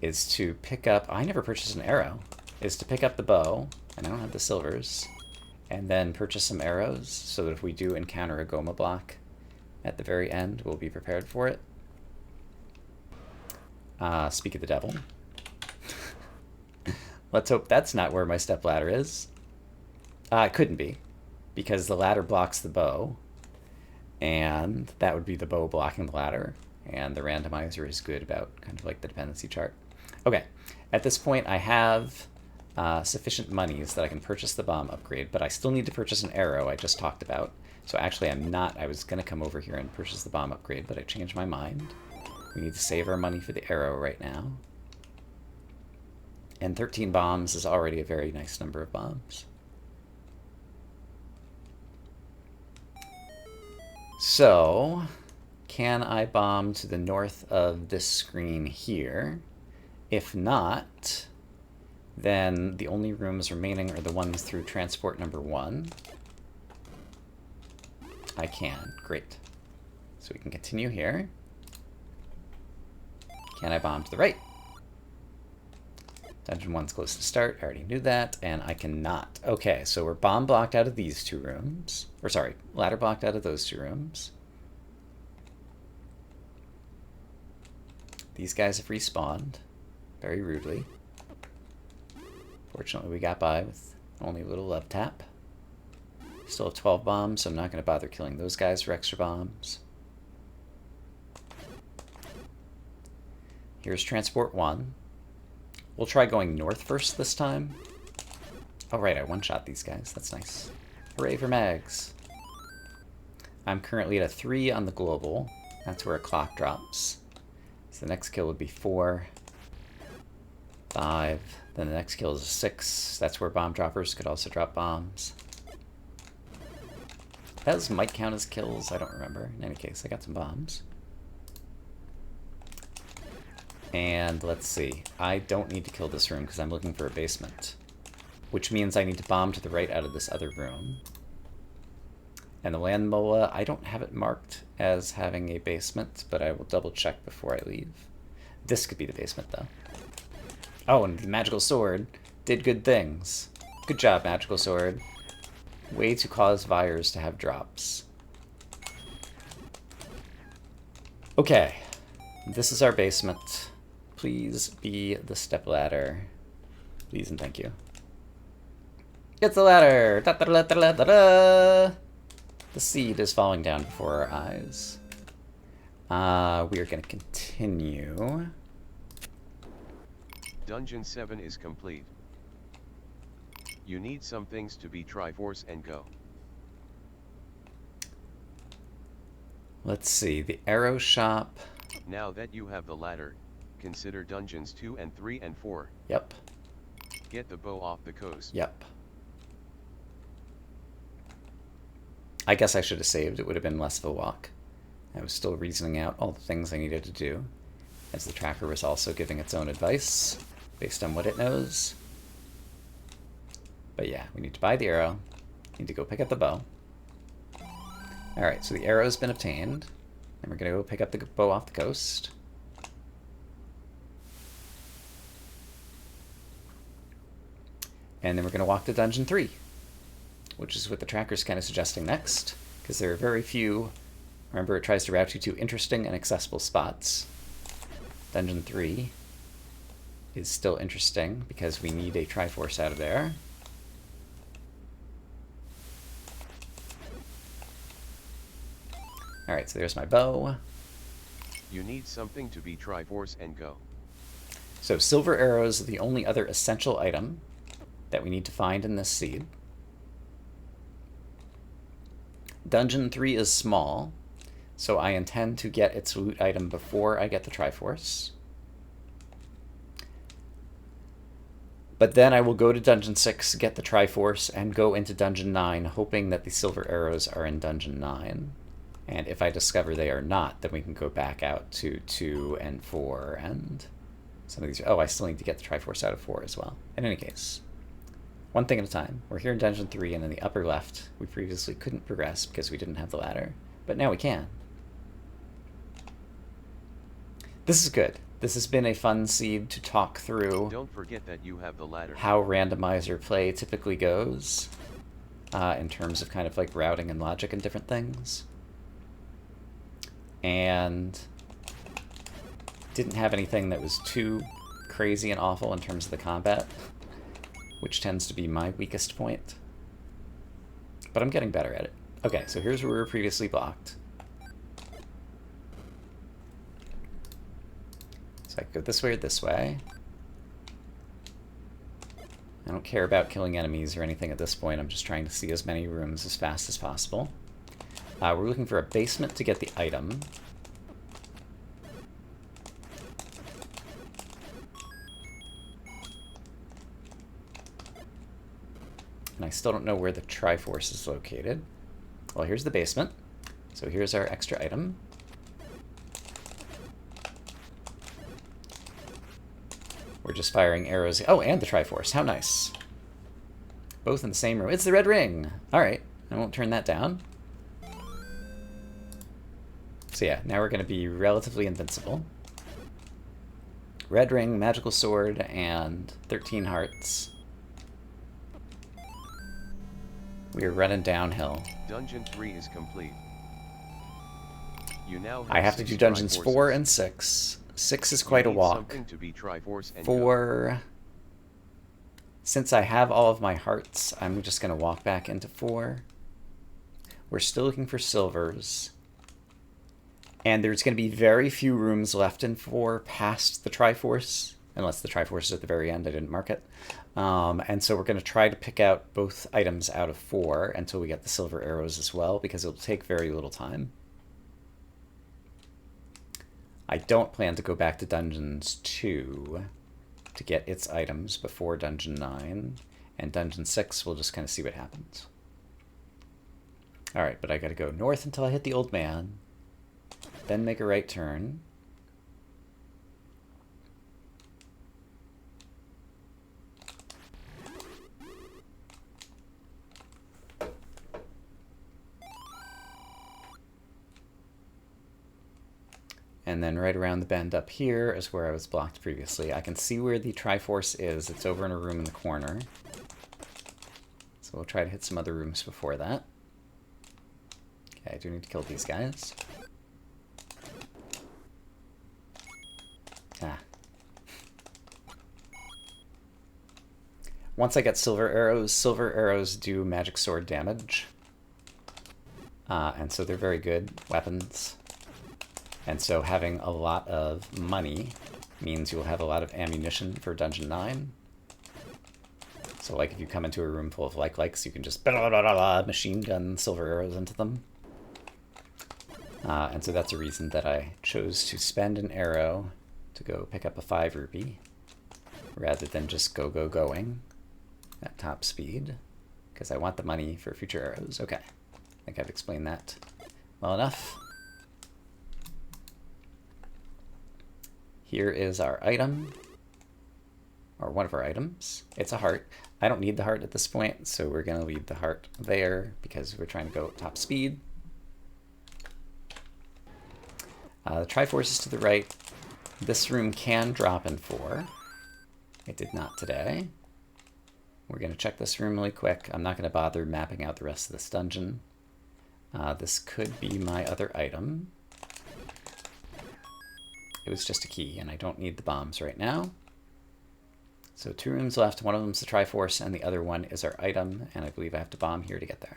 is to pick up... I never purchased an arrow. is to pick up the bow, and I don't have the silvers, and then purchase some arrows so that if we do encounter a Goma block at the very end, we'll be prepared for it. Speak of the devil. Let's hope that's not where my stepladder is. It couldn't be, because the ladder blocks the bow, and that would be the bow blocking the ladder, and the randomizer is good about kind of like the dependency chart. Okay, at this point I have sufficient monies that I can purchase the bomb upgrade, but I still need to purchase an arrow I just talked about. So actually I'm not, I was going to come over here and purchase the bomb upgrade, but I changed my mind. We need to save our money for the arrow right now. And 13 bombs is already a very nice number of bombs. So, can I bomb to the north of this screen here? If not, then the only rooms remaining are the ones through transport number 1. I can. Great. So we can continue here. Can I bomb to the right? Dungeon 1's close to start. I already knew that. And I cannot. Okay, so we're bomb blocked out of these 2 rooms. Or sorry, ladder blocked out of those 2 rooms. These guys have respawned very rudely. Fortunately, we got by with only a little love tap. Still have 12 bombs, so I'm not going to bother killing those guys for extra bombs. Here's transport 1. We'll try going north first this time. Oh right, I one-shot these guys. That's nice. Hooray for mags. I'm currently at a 3 on the global. That's where a clock drops. So the next kill would be 4, 5, then the next kill is a 6. That's where bomb droppers could also drop bombs. Those might count as kills, I don't remember. In any case, I got some bombs. And let's see, I don't need to kill this room because I'm looking for a basement. Which means I need to bomb to the right out of this other room. And the land mola, I don't have it marked as having a basement, but I will double check before I leave. This could be the basement though. Oh, and the magical sword did good things. Good job, magical sword. Way to cause Vyres to have drops. Okay, this is our basement. Please be the stepladder. Please and thank you. It's the ladder! Da -da -da -da -da -da. The seed is falling down before our eyes. We are going to continue. Dungeon 7 is complete. You need some things to be Triforce and go. Let's see, the arrow shop. Now that you have the ladder, consider dungeons 2 and 3 and 4. Yep. Get the bow off the coast. Yep. I guess I should have saved. It would have been less of a walk. I was still reasoning out all the things I needed to do, as the tracker was also giving its own advice based on what it knows. But yeah, we need to buy the arrow. Need to go pick up the bow. Alright, so the arrow's been obtained. And we're going to go pick up the bow off the coast. And then we're going to walk to Dungeon 3, which is what the tracker's kind of suggesting next, because there are very few, remember it tries to route you to interesting and accessible spots. Dungeon 3 is still interesting because we need a Triforce out of there. Alright, so there's my bow. You need something to be Triforce and go. So silver arrows are the only other essential item that we need to find in this seed. Dungeon 3 is small, so I intend to get its loot item before I get the Triforce. But then I will go to Dungeon 6, get the Triforce, and go into Dungeon 9, hoping that the silver arrows are in Dungeon 9. And if I discover they are not, then we can go back out to 2 and 4, and some of these... Oh, I still need to get the Triforce out of 4 as well. In any case, one thing at a time. We're here in Dungeon 3, and in the upper left, we previously couldn't progress because we didn't have the ladder. But now we can. This is good. This has been a fun seed to talk through. Don't forget that you have the ladder. How randomizer play typically goes in terms of kind of like routing and logic and different things. And didn't have anything that was too crazy and awful in terms of the combat, which tends to be my weakest point. But I'm getting better at it. Okay, so here's where we were previously blocked. So I can go this way or this way. I don't care about killing enemies or anything at this point. I'm just trying to see as many rooms as fast as possible. We're looking for a basement to get the item. And I still don't know where the Triforce is located. Well, here's the basement. So here's our extra item. We're just firing arrows. Oh, and the Triforce. How nice. Both in the same room. It's the red ring. All right. I won't turn that down. So yeah, now we're going to be relatively invincible. Red ring, magical sword, and 13 hearts. We are running downhill. Dungeon 3 is complete. You now I have to do dungeons 4 and 6. 6 is quite a walk. To be Triforce and 4... Since I have all of my hearts, I'm just going to walk back into 4. We're still looking for silvers. And there's going to be very few rooms left in 4 past the Triforce. Unless the Triforce is at the very end, I didn't mark it. And so we're going to try to pick out both items out of 4 until we get the silver arrows as well, because it'll take very little time. I don't plan to go back to Dungeons 2 to get its items before Dungeon 9. And Dungeon 6, we'll just kind of see what happens. Alright, but I gotta go north until I hit the old man. Then make a right turn. And then right around the bend up here is where I was blocked previously. I can see where the Triforce is. It's over in a room in the corner. So we'll try to hit some other rooms before that. Okay, I do need to kill these guys. Ah. Once I get silver arrows do magic sword damage. And so they're very good weapons. And so having a lot of money means you'll have a lot of ammunition for Dungeon 9. So like if you come into a room full of likes, you can just machine gun silver arrows into them. And so that's a reason that I chose to spend an arrow to go pick up a 5 rupee rather than just going at top speed, because I want the money for future arrows. Okay, I think I've explained that well enough. Here is our item, or one of our items. It's a heart. I don't need the heart at this point, so we're going to leave the heart there because we're trying to go top speed. The Triforce is to the right. This room can drop in 4. It did not today. We're going to check this room really quick. I'm not going to bother mapping out the rest of this dungeon. This could be my other item. It was just a key, and I don't need the bombs right now. So 2 rooms left. One of them's the Triforce, and the other one is our item, and I believe I have to bomb here to get there.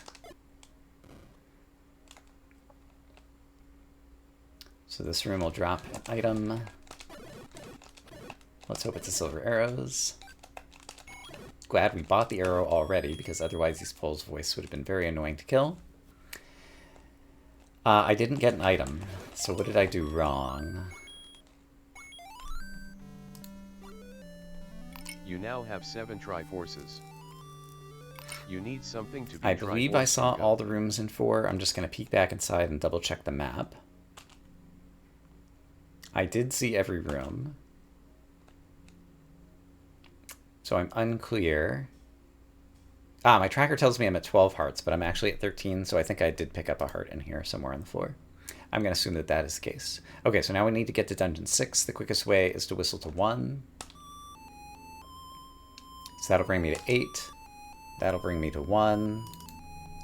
So this room will drop an item. Let's hope it's a silver arrows. Glad we bought the arrow already, because otherwise these Pole's voice would have been very annoying to kill. I didn't get an item, so what did I do wrong? You now have 7 Triforces. You need something to be I believe I saw all the rooms in 4. I'm just going to peek back inside and double check the map. I did see every room. So I'm unclear. My tracker tells me I'm at 12 hearts, but I'm actually at 13, so I think I did pick up a heart in here somewhere on the floor. I'm going to assume that that is the case. Okay, so now we need to get to Dungeon 6. The quickest way is to whistle to 1. So that'll bring me to 8. That'll bring me to 1.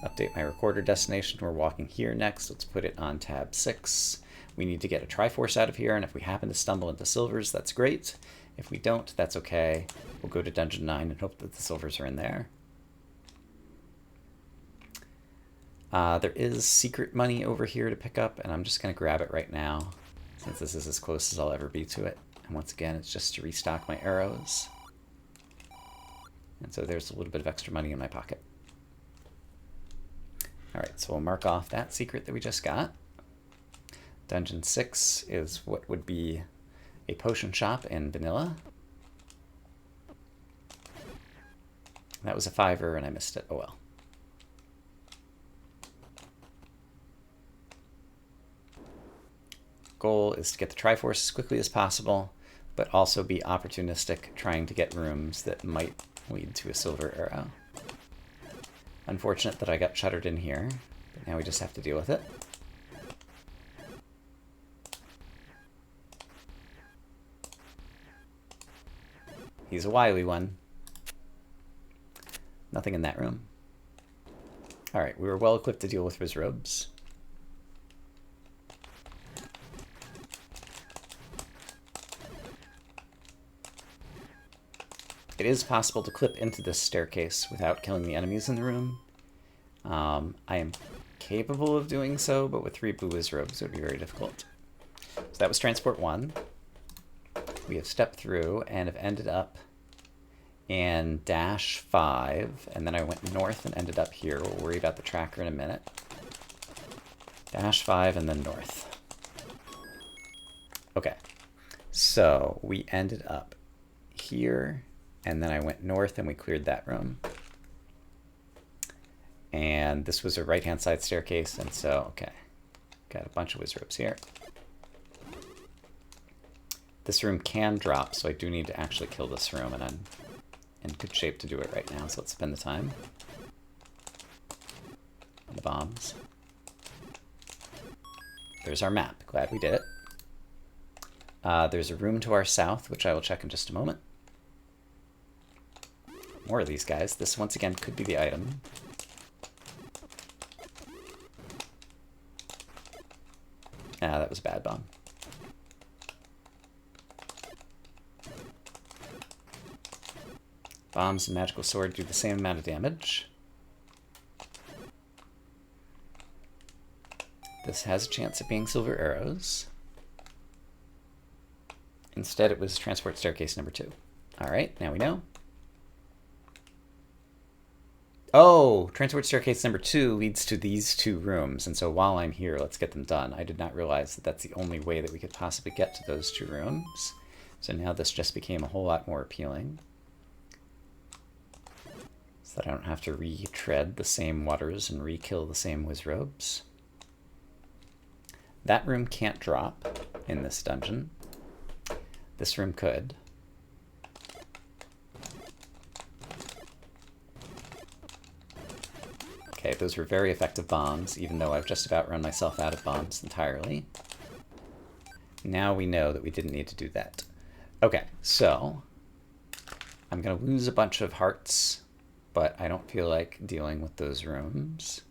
Update my recorder destination. We're walking here next. Let's put it on tab 6. We need to get a Triforce out of here, and if we happen to stumble into silvers, that's great. If we don't, that's okay. We'll go to Dungeon 9 and hope that the silvers are in there. There is secret money over here to pick up, and I'm just going to grab it right now, since this is as close as I'll ever be to it. And once again, it's just to restock my arrows. And so there's a little bit of extra money in my pocket. Alright, so we'll mark off that secret that we just got. Dungeon 6 is what would be a potion shop in vanilla. That was a 5er and I missed it. Oh well. Goal is to get the Triforce as quickly as possible, but also be opportunistic, trying to get rooms that might lead to a silver arrow. Unfortunate that I got shuttered in here, but now we just have to deal with it. He's a wily one. Nothing in that room. Alright, we were well equipped to deal with Wizrobes. It is possible to clip into this staircase without killing the enemies in the room. I am capable of doing so, but with 3 blue Wizrobes it would be very difficult. So that was Transport 1. We have stepped through and have ended up in dash 5, and then I went north and ended up here. We'll worry about the tracker in a minute. Dash 5 and then north. Okay, so we ended up here, and then I went north and we cleared that room. And this was a right-hand side staircase, and so, okay, got a bunch of Wizrobes here. This room can drop, so I do need to actually kill this room, and I'm in good shape to do it right now, so let's spend the time. On the bombs. There's our map. Glad we did it. There's a room to our south, which I will check in just a moment. More of these guys. This, once again, could be the item. Ah, that was a bad bomb. Bombs and Magical Sword do the same amount of damage. This has a chance of being silver arrows. Instead, it was Transport Staircase number 2. Alright, now we know. Oh, Transport Staircase number 2 leads to these 2 rooms, and so while I'm here, let's get them done. I did not realize that that's the only way that we could possibly get to those 2 rooms. So now this just became a whole lot more appealing. So that I don't have to retread the same waters and re-kill the same Wizrobes. That room can't drop in this dungeon. This room could. Okay, those were very effective bombs, even though I've just about run myself out of bombs entirely. Now we know that we didn't need to do that. Okay, so I'm going to lose a bunch of hearts, but I don't feel like dealing with those rooms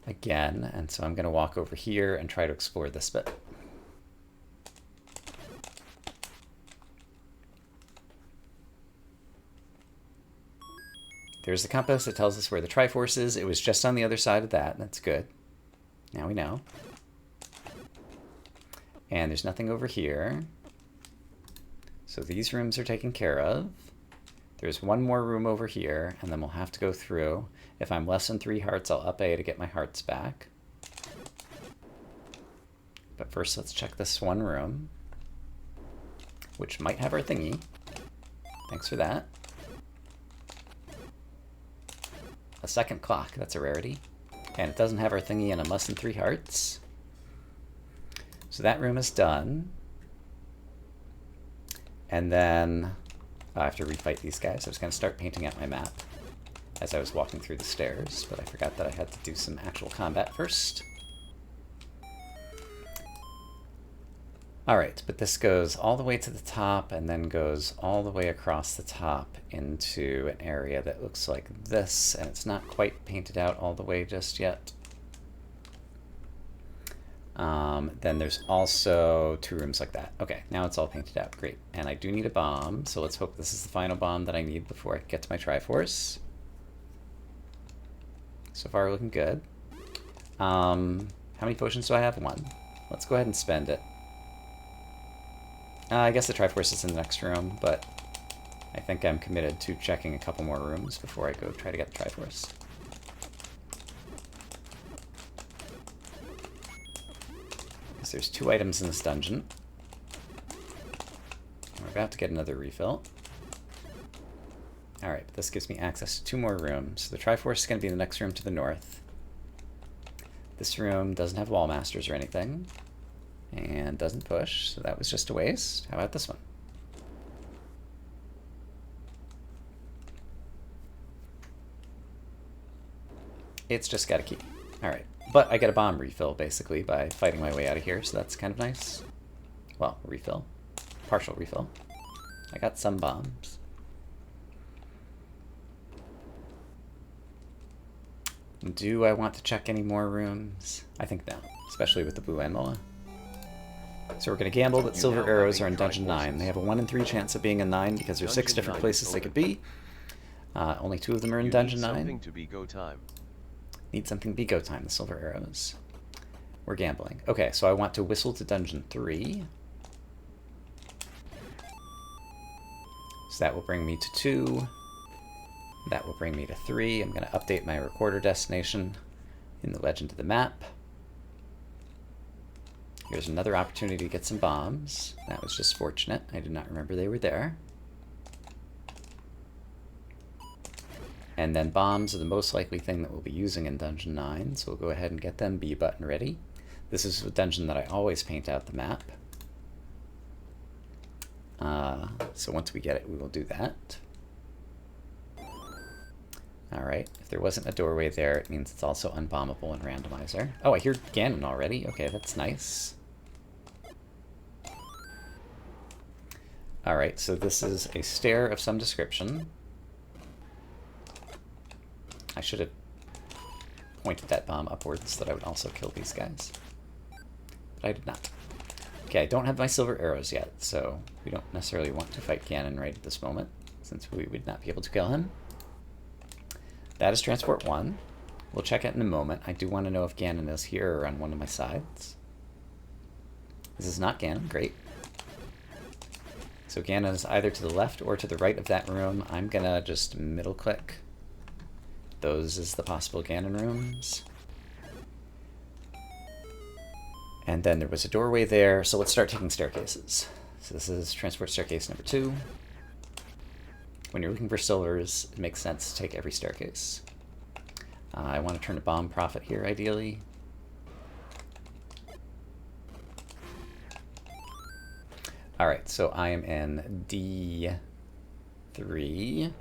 again, and so I'm going to walk over here and try to explore this bit. There's the compass. It tells us where the Triforce is. It was just on the other side of that. That's good. Now we know. And there's nothing over here. So these rooms are taken care of. There's one more room over here, and then we'll have to go through. If I'm less than 3 hearts, I'll up A to get my hearts back. But first, let's check this one room, which might have our thingy. Thanks for that. A second clock, that's a rarity. And it doesn't have our thingy, and I'm less than 3 hearts. So that room is done. And then I have to refight these guys. I was going to start painting out my map. as I was walking through the stairs, but I forgot that I had to do some actual combat first. Alright, but this goes all the way to the top and then goes all the way across the top into an area that looks like this, and it's not quite painted out all the way just yet. Then there's also 2 rooms like that. Okay, now it's all painted out. Great. And I do need a bomb, so let's hope this is the final bomb that I need before I get to my Triforce. So far, looking good. How many potions do I have? 1. Let's go ahead and spend it. I guess the Triforce is in the next room, but I think I'm committed to checking a couple more rooms before I go try to get the Triforce. Because there's 2 items in this dungeon. We're about to get another refill. Alright, but this gives me access to 2 more rooms. So the Triforce is going to be in the next room to the north. This room doesn't have wall masters or anything. And doesn't push, so that was just a waste. How about this one? It's just got a key. Alright, but I get a bomb refill, basically, by fighting my way out of here, so that's kind of nice. Well, refill. Partial refill. I got some bombs. Do I want to check any more rooms? I think no, especially with the blue Anmoa. So we're going to gamble that silver arrows are in Dungeon 9. They have a 1 in 3 chance of being in 9 because there's 6 different places they could be. Only 2 of them are in Dungeon 9. Need something to be go time. Need something to be go time, the silver arrows. We're gambling. Okay, so I want to whistle to Dungeon 3. So that will bring me to 2. That will bring me to 3. I'm going to update my recorder destination in the legend of the map. Here's another opportunity to get some bombs. That was just fortunate. I did not remember they were there. And then bombs are the most likely thing that we'll be using in Dungeon 9, so we'll go ahead and get them B button ready. This is a dungeon that I always paint out the map. So once we get it, we will do that. Alright, if there wasn't a doorway there, it means it's also unbombable in Randomizer. Oh, I hear Ganon already. Okay, that's nice. Alright, so this is a stair of some description. I should have pointed that bomb upwards so that I would also kill these guys. But I did not. Okay, I don't have my silver arrows yet, so we don't necessarily want to fight Ganon right at this moment, since we would not be able to kill him. That is Transport 1. We'll check it in a moment. I do want to know if Ganon is here or on one of my sides. This is not Ganon. Great. So Ganon is either to the left or to the right of that room. I'm going to just middle click those as the possible Ganon rooms. And then there was a doorway there, so let's start taking staircases. So this is Transport Staircase number 2. When you're looking for silvers, it makes sense to take every staircase. I want to turn to Bomb Prophet here, ideally. Alright, so I am in D3.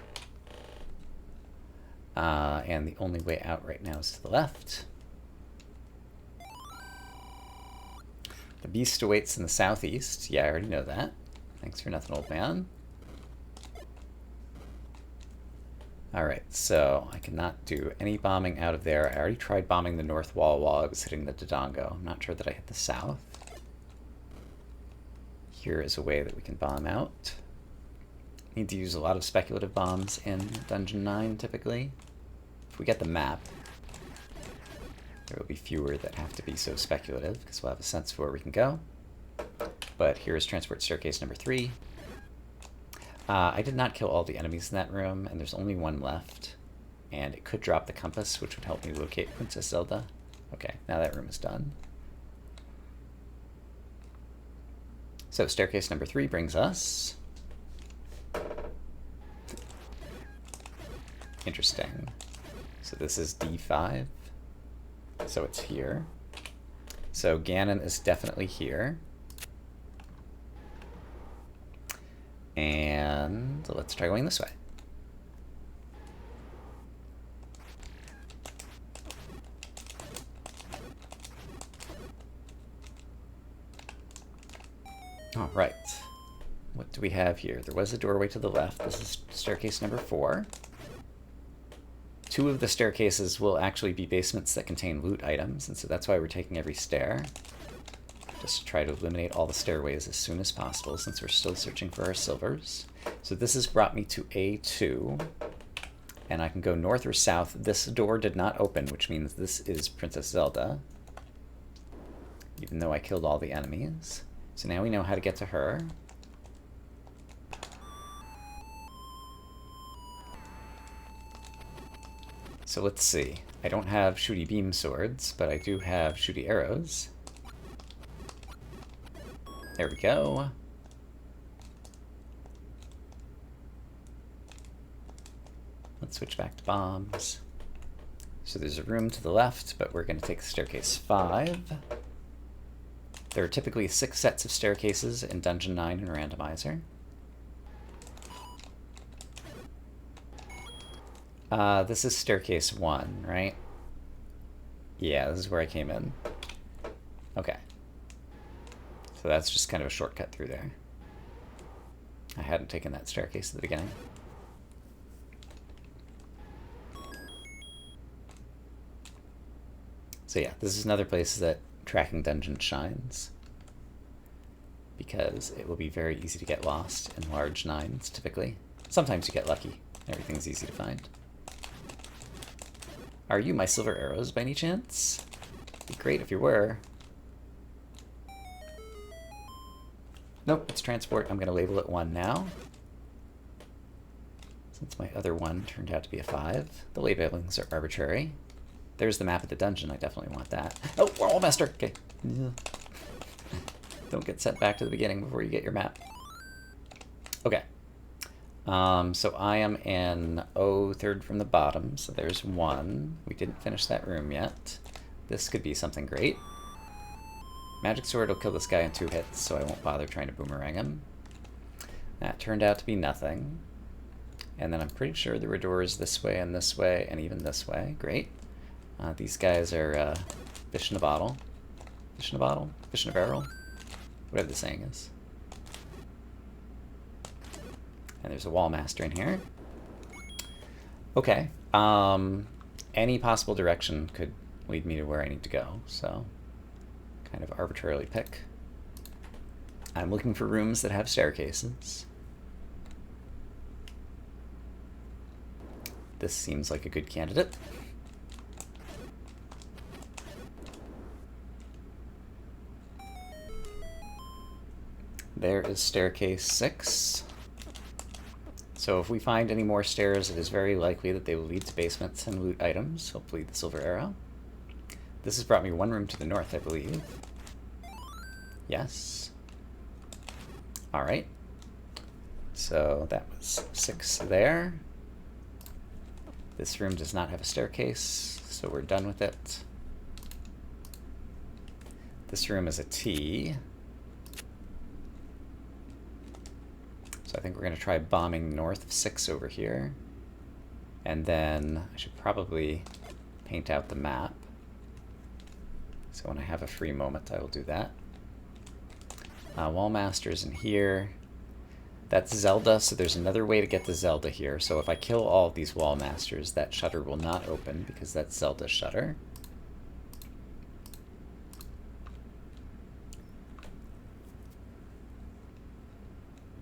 And the only way out right now is to the left. The beast awaits in the southeast. Yeah, I already know that. Thanks for nothing, old man. Alright, so I cannot do any bombing out of there. I already tried bombing the north wall while I was hitting the Dodongo. I'm not sure that I hit the south. Here is a way that we can bomb out. Need to use a lot of speculative bombs in Dungeon 9, typically. If we get the map, there will be fewer that have to be so speculative, because we'll have a sense of where we can go. But here is Transport Staircase number 3. I did not kill all the enemies in that room, and there's only one left. And it could drop the compass, which would help me locate Princess Zelda. Okay, now that room is done. So staircase number 3 brings us... Interesting. So this is D5. So it's here. So Ganon is definitely here. And let's try going this way. All right. What do we have here? There was a doorway to the left. This is staircase number 4. 2 of the staircases will actually be basements that contain loot items, and so that's why we're taking every stair. Just to try to eliminate all the stairways as soon as possible, since we're still searching for our silvers. So this has brought me to A2, and I can go north or south. This door did not open, which means this is Princess Zelda, even though I killed all the enemies. So now we know how to get to her. So let's see. I don't have shooty beam swords, but I do have shooty arrows. There we go. Let's switch back to bombs. So there's a room to the left, but we're going to take staircase 5. There are typically 6 sets of staircases in Dungeon 9 and Randomizer. This is staircase 1, right? Yeah, this is where I came in. Okay. So that's just kind of a shortcut through there. I hadn't taken that staircase at the beginning. So yeah, this is another place that tracking dungeon shines, because it will be very easy to get lost in large 9s, typically. Sometimes you get lucky. Everything's easy to find. Are you my silver arrows by any chance? It'd be great if you were. Nope, it's transport. I'm going to label it 1 now, since my other 1 turned out to be a 5. The labelings are arbitrary. There's the map of the dungeon. I definitely want that. Oh, we're all master. Okay. Yeah. Don't get sent back to the beginning before you get your map. Okay. So I am in third from the bottom. So there's 1. We didn't finish that room yet. This could be something great. Magic sword will kill this guy in 2 hits, so I won't bother trying to boomerang him. That turned out to be nothing. And then I'm pretty sure there were doors this way, and even this way. Great. These guys are fish in a bottle. Fish in a bottle? Fish in a barrel? Whatever the saying is. And there's a wall master in here. Okay. Any possible direction could lead me to where I need to go, so kind of arbitrarily pick. I'm looking for rooms that have staircases. This seems like a good candidate. There is staircase 6. So if we find any more stairs, it is very likely that they will lead to basements and loot items, hopefully the silver arrow. This has brought me 1 room to the north, I believe. Yes. Alright. So that was 6 there. This room does not have a staircase, so we're done with it. This room is a T. So I think we're going to try bombing north of 6 over here. And then I should probably paint out the map. So when I have a free moment, I will do that. Wallmaster's in here. That's Zelda, so there's another way to get to Zelda here. So if I kill all of these Wallmasters, that shutter will not open because that's Zelda's shutter.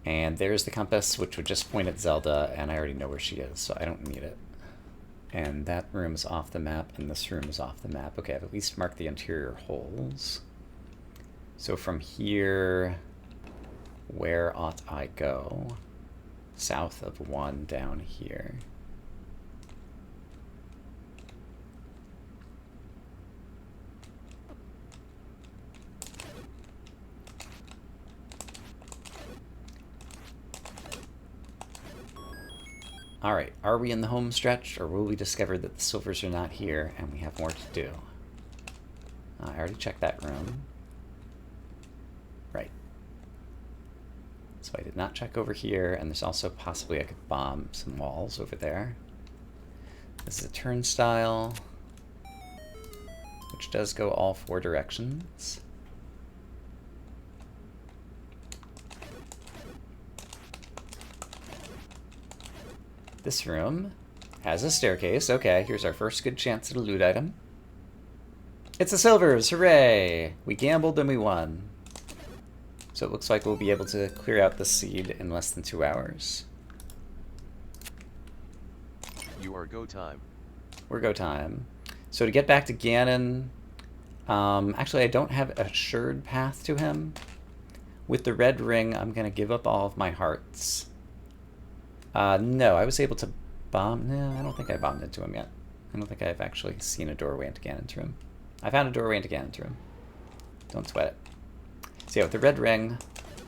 And there's the compass, which would just point at Zelda, and I already know where she is, so I don't need it. And that room is off the map, and this room is off the map. Okay, I've at least marked the interior holes. So from here, where ought I go? South of 1 down here. Alright, are we in the home stretch, or will we discover that the silvers are not here and we have more to do? I already checked that room. Right. So I did not check over here, and there's also possibly I could bomb some walls over there. This is a turnstile, which does go all 4 directions. This room has a staircase. Okay, here's our first good chance at a loot item. It's the silvers! Hooray! We gambled and we won. So it looks like we'll be able to clear out the seed in less than 2 hours. You are go time. We're go time. So to get back to Ganon, actually I don't have an assured path to him. With the red ring, I'm going to give up all of my hearts. No, I was able to bomb... No, I don't think I bombed into him yet. I don't think I've actually seen a doorway into Ganon's room. I found a doorway into Ganon's room. Don't sweat it. So yeah, with the red ring,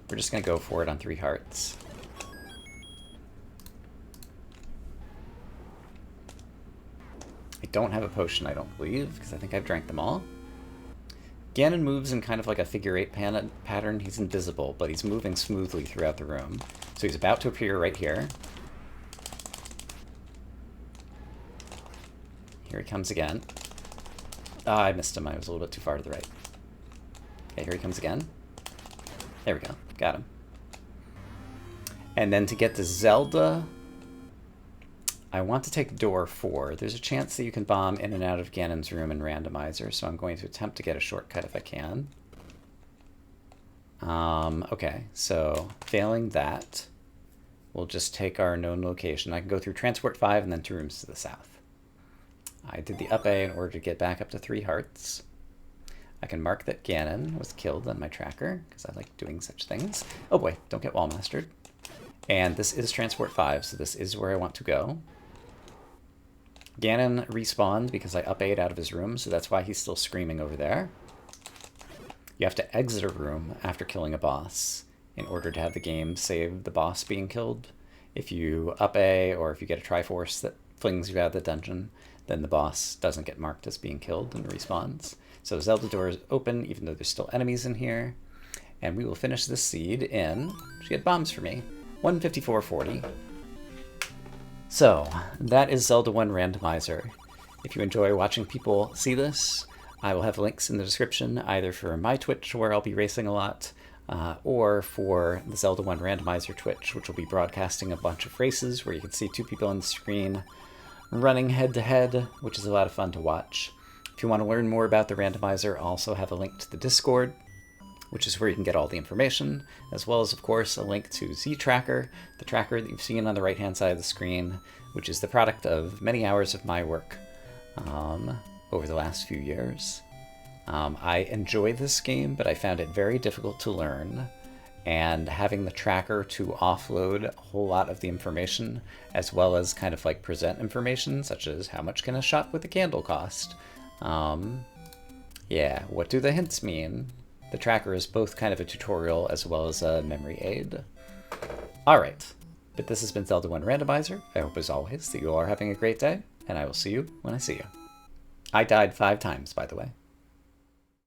we're just going to go for it on 3 hearts. I don't have a potion, I don't believe, because I think I've drank them all. Ganon moves in kind of like a figure 8 pattern. He's invisible, but he's moving smoothly throughout the room. So he's about to appear right here. Here he comes again. Ah, I missed him. I was a little bit too far to the right. Okay, here he comes again. There we go. Got him. And then to get to Zelda, I want to take door 4. There's a chance that you can bomb in and out of Ganon's room in Randomizer, so I'm going to attempt to get a shortcut if I can. Okay, so failing that, we'll just take our known location. I can go through Transport 5 and then 2 rooms to the south. I did the up A in order to get back up to 3 hearts. I can mark that Ganon was killed on my tracker, because I like doing such things. Oh boy, don't get wall mastered. And this is Transport 5, so this is where I want to go. Ganon respawned because I up A'd out of his room, so that's why he's still screaming over there. You have to exit a room after killing a boss in order to have the game save the boss being killed. If you up A, or if you get a Triforce that flings you out of the dungeon, then the boss doesn't get marked as being killed and respawns. So Zelda door is open, even though there's still enemies in here. And we will finish this seed in... She had bombs for me. 154.40. So, that is Zelda 1 Randomizer. If you enjoy watching people see this, I will have links in the description, either for my Twitch, where I'll be racing a lot, or for the Zelda 1 Randomizer Twitch, which will be broadcasting a bunch of races where you can see 2 people on the screen running head-to-head, which is a lot of fun to watch. If you want to learn more about the randomizer, I'll also have a link to the Discord, which is where you can get all the information, as well as, of course, a link to Z1r, the tracker that you've seen on the right-hand side of the screen, which is the product of many hours of my work over the last few years. I enjoy this game, but I found it very difficult to learn, and having the tracker to offload a whole lot of the information, as well as kind of like present information, such as how much can a shot with a candle cost? Yeah, what do the hints mean? The tracker is both kind of a tutorial as well as a memory aid. Alright, but this has been Zelda 1 Randomizer. I hope as always that you all are having a great day, and I will see you when I see you. I died 5 times, by the way.